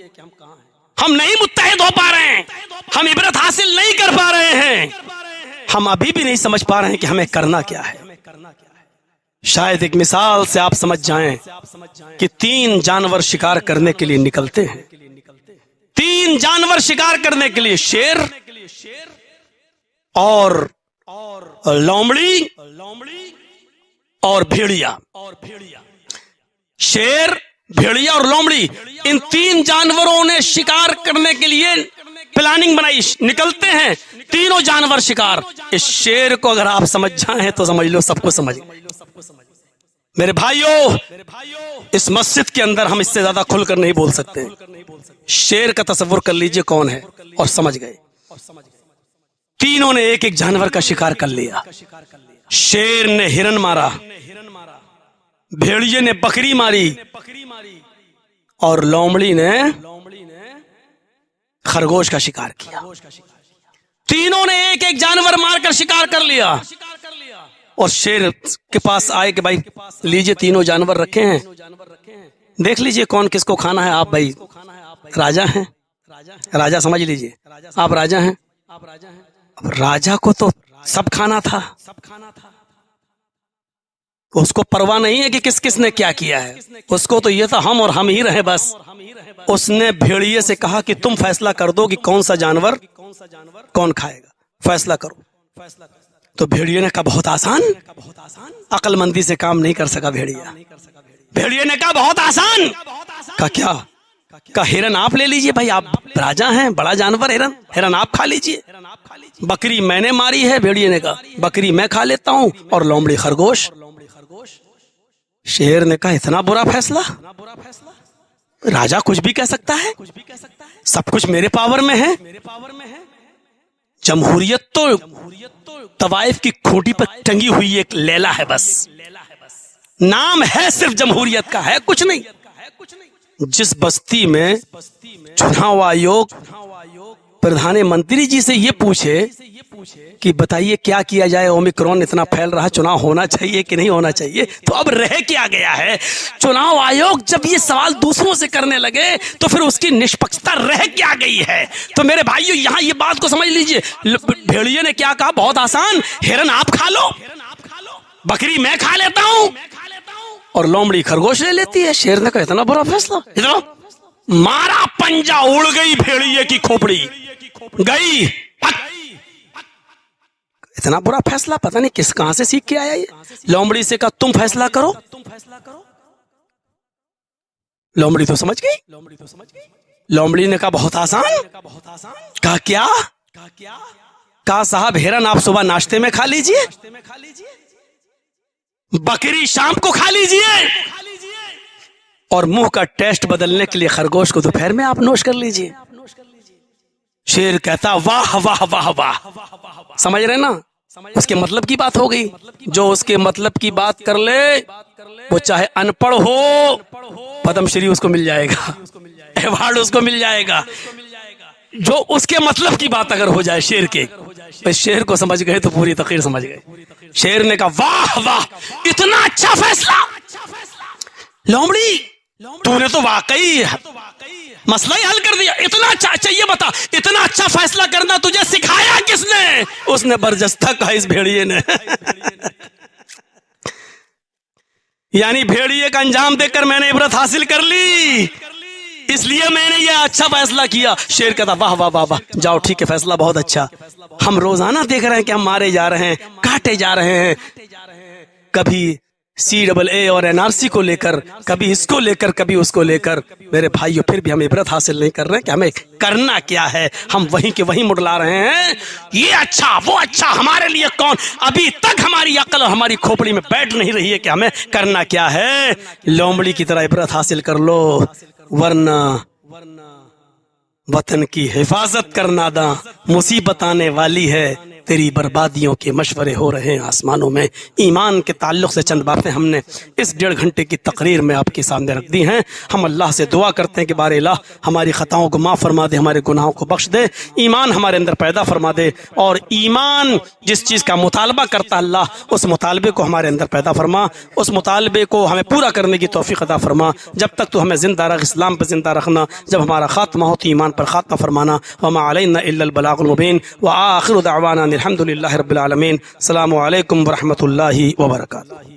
हम नहीं मुत्तहिद हो पा रहे हैं, हम इबरत हासिल नहीं कर पा रहे हैं, हम अभी भी नहीं समझ पा रहे हैं कि हमें करना क्या है। शायद एक मिसाल से आप समझ जाएं कि 3 जानवर शिकार करने के लिए निकलते हैं। 3 जानवर शिकार करने के लिए, शेर और लोमड़ी और भेड़िया। शेर, भेड़िया और लोमड़ी, इन 3 जानवरों ने शिकार करने के लिए प्लानिंग बनाई, निकलते हैं तीनों जानवर शिकार। इस शेर को अगर आप समझ जाएं तो समझ लो सबको समझ गए। मेरे भाइयों, इस मस्जिद के अंदर हम इससे ज्यादा खुलकर नहीं बोल सकते। शेर का तसव्वुर कर लीजिए कौन है, और समझ गए। तीनों ने एक एक जानवर का शिकार कर लिया। शेर ने हिरन मारा, भेड़िए ने बकरी मारी और लोमड़ी ने खरगोश का शिकार किया। तीनों ने एक एक जानवर मारकर शिकार कर लिया और शेर के पास आए कि भाई लीजिए, तीनों जानवर रखे हैं, देख लीजिए कौन किसको खाना है। आप भाई राजा हैं, राजा समझ लीजिए, आप राजा हैं। अब राजा को तो सब खाना था, उसको परवाह नहीं है कि किस किसने क्या किया है, उसको तो ये था हम और हम ही रहे बस। उसने भेड़िए से कहा कि तुम फैसला कर दो कि कौन सा जानवर कौन खाएगा, फैसला करो। तो भेड़िए ने कहा बहुत आसान। अक्लमंदी से काम नहीं कर सका भेड़िया। भेड़िए ने कहा बहुत आसान। कहा क्या? कहा हिरन आप ले लीजिए, भाई आप राजा हैं, बड़ा जानवर हिरन, हिरन आप खा लीजिए। बकरी मैंने मारी है, भेड़िए ने कहा बकरी मैं खा लेता हूं, और लोमड़ी खरगोश। शेर ने कहा इतना बुरा फैसला, राजा कुछ भी कह सकता है, सब कुछ मेरे पावर में है। जमहूरियत तो तवाइफ की खूंटी पर टंगी हुई एक लैला है बस, नाम है सिर्फ जमहूरियत का, है कुछ नहीं। जिस बस्ती में चुनाव आयोग प्रधानमंत्री जी से ये पूछे कि बताइए क्या किया जाए, ओमिक्रॉन इतना फैल रहा, चुनाव होना चाहिए कि नहीं होना चाहिए, तो अब रह क्या गया है। चुनाव आयोग जब ये सवाल दूसरों से करने लगे तो फिर उसकी निष्पक्षता रह क्या गई है। तो मेरे भाइयों यहाँ ये बात को समझ लीजिए, भेड़िए ने क्या कहा बहुत आसान, हिरन आप खा लो, बकरी मैं खा लेता हूं, और लोमड़ी खरगोश ले लेती है। शेर ने कहा इतना बुरा फैसला, इतना मारा, पंजा उड़ गई भेड़िए की खोपड़ी, गई। इतना बुरा फैसला पता नहीं किस कहां से सीख के आया ये। लोमड़ी से कहा तुम फैसला करो। लोमड़ी तो समझ गई। लोमड़ी ने कहा बहुत आसान। कहा क्या? कहा साहब हिरन आप सुबह नाश्ते में खा लीजिए, बकरी शाम को खा लीजिए, और मुंह का टेस्ट बदलने के लिए खरगोश को दोपहर में आप नोश कर लीजिए। शेर कहता वाह वाह वाह वाह। समझ रहे ना, उसके मतलब की बात हो गई। जो उसके मतलब की बात कर ले वो चाहे अनपढ़ हो, पद्मश्री उसको मिल जाएगा, अवार्ड उसको मिल जाएगा। जो उसके मतलब की बात अगर हो जाए शेर के, तो शेर को समझ गए तो पूरी तकरीर समझ गए। शेर ने कहा वाह वाह, इतना अच्छा फैसला लोमड़ी, तूने तो वाकई मसला ही हल कर दिया। इतना अच्छा, ये बता इतना अच्छा फैसला करना तुझे सिखाया किसने? उसने बरजस्ता कहा इस भेड़िए ने। यानी भेड़िए का अंजाम देखकर मैंने इबरत हासिल कर ली, इसलिए मैंने ये अच्छा फैसला किया। शेर कहता वाह वाह वाह वाह, जाओ ठीक है, फैसला बहुत अच्छा। हम रोजाना देख रहे हैं कि हम मारे जा रहे हैं, काटे जा रहे हैं, कभी CAA और NRC को लेकर, कभी इसको लेकर, कभी उसको लेकर। मेरे भाइयों फिर भी हम इबरत हासिल नहीं कर रहे कि हमें करना क्या है। हम वहीं के वहीं मुड़ला रहे हैं, ये अच्छा वो अच्छा, हमारे लिए कौन। अभी तक हमारी अक्ल और हमारी खोपड़ी में बैठ नहीं रही है कि हमें करना क्या है। लोमड़ी की तरह इबरत हासिल कर लो, वरना वतन की हिफाजत करना दा मुसीबत आने वाली है। तेरी बर्बादियों के मशवरे हो रहे हैं आसमानों में। ईमान के ताल्लुक से चंद बातें हमने इस 1.5 घंटे की तकरीर में आपके सामने रख दी हैं। हम अल्लाह से दुआ करते हैं कि बारे अल्लाह हमारी ख़ताओं को माफ़ फरमा दे, हमारे गुनाहों को बख्श दे, ईमान हमारे अंदर पैदा फरमा दे, और ईमान जिस चीज़ का मुतालबा करता अल्लाह, उस मुतालबे को हमारे अंदर पैदा फरमा, उस मुतालबे को हमें पूरा करने की तौफीक अता फरमा। जब तक तो हमें ज़िंदा रख, इस्लाम पर ज़िंदा रखना, जब हमारा खात्मा हो तो ईमान पर खात्मा फरमाना। वमा अलैना इल्लल बलागुल मुबीन व आखिरु दअवाना अल्हम्दुलिल्लाहि रब्बिल आलमीन। अस्सलामु अलैकुम व रहमतुल्लाहि व बरकातुहू।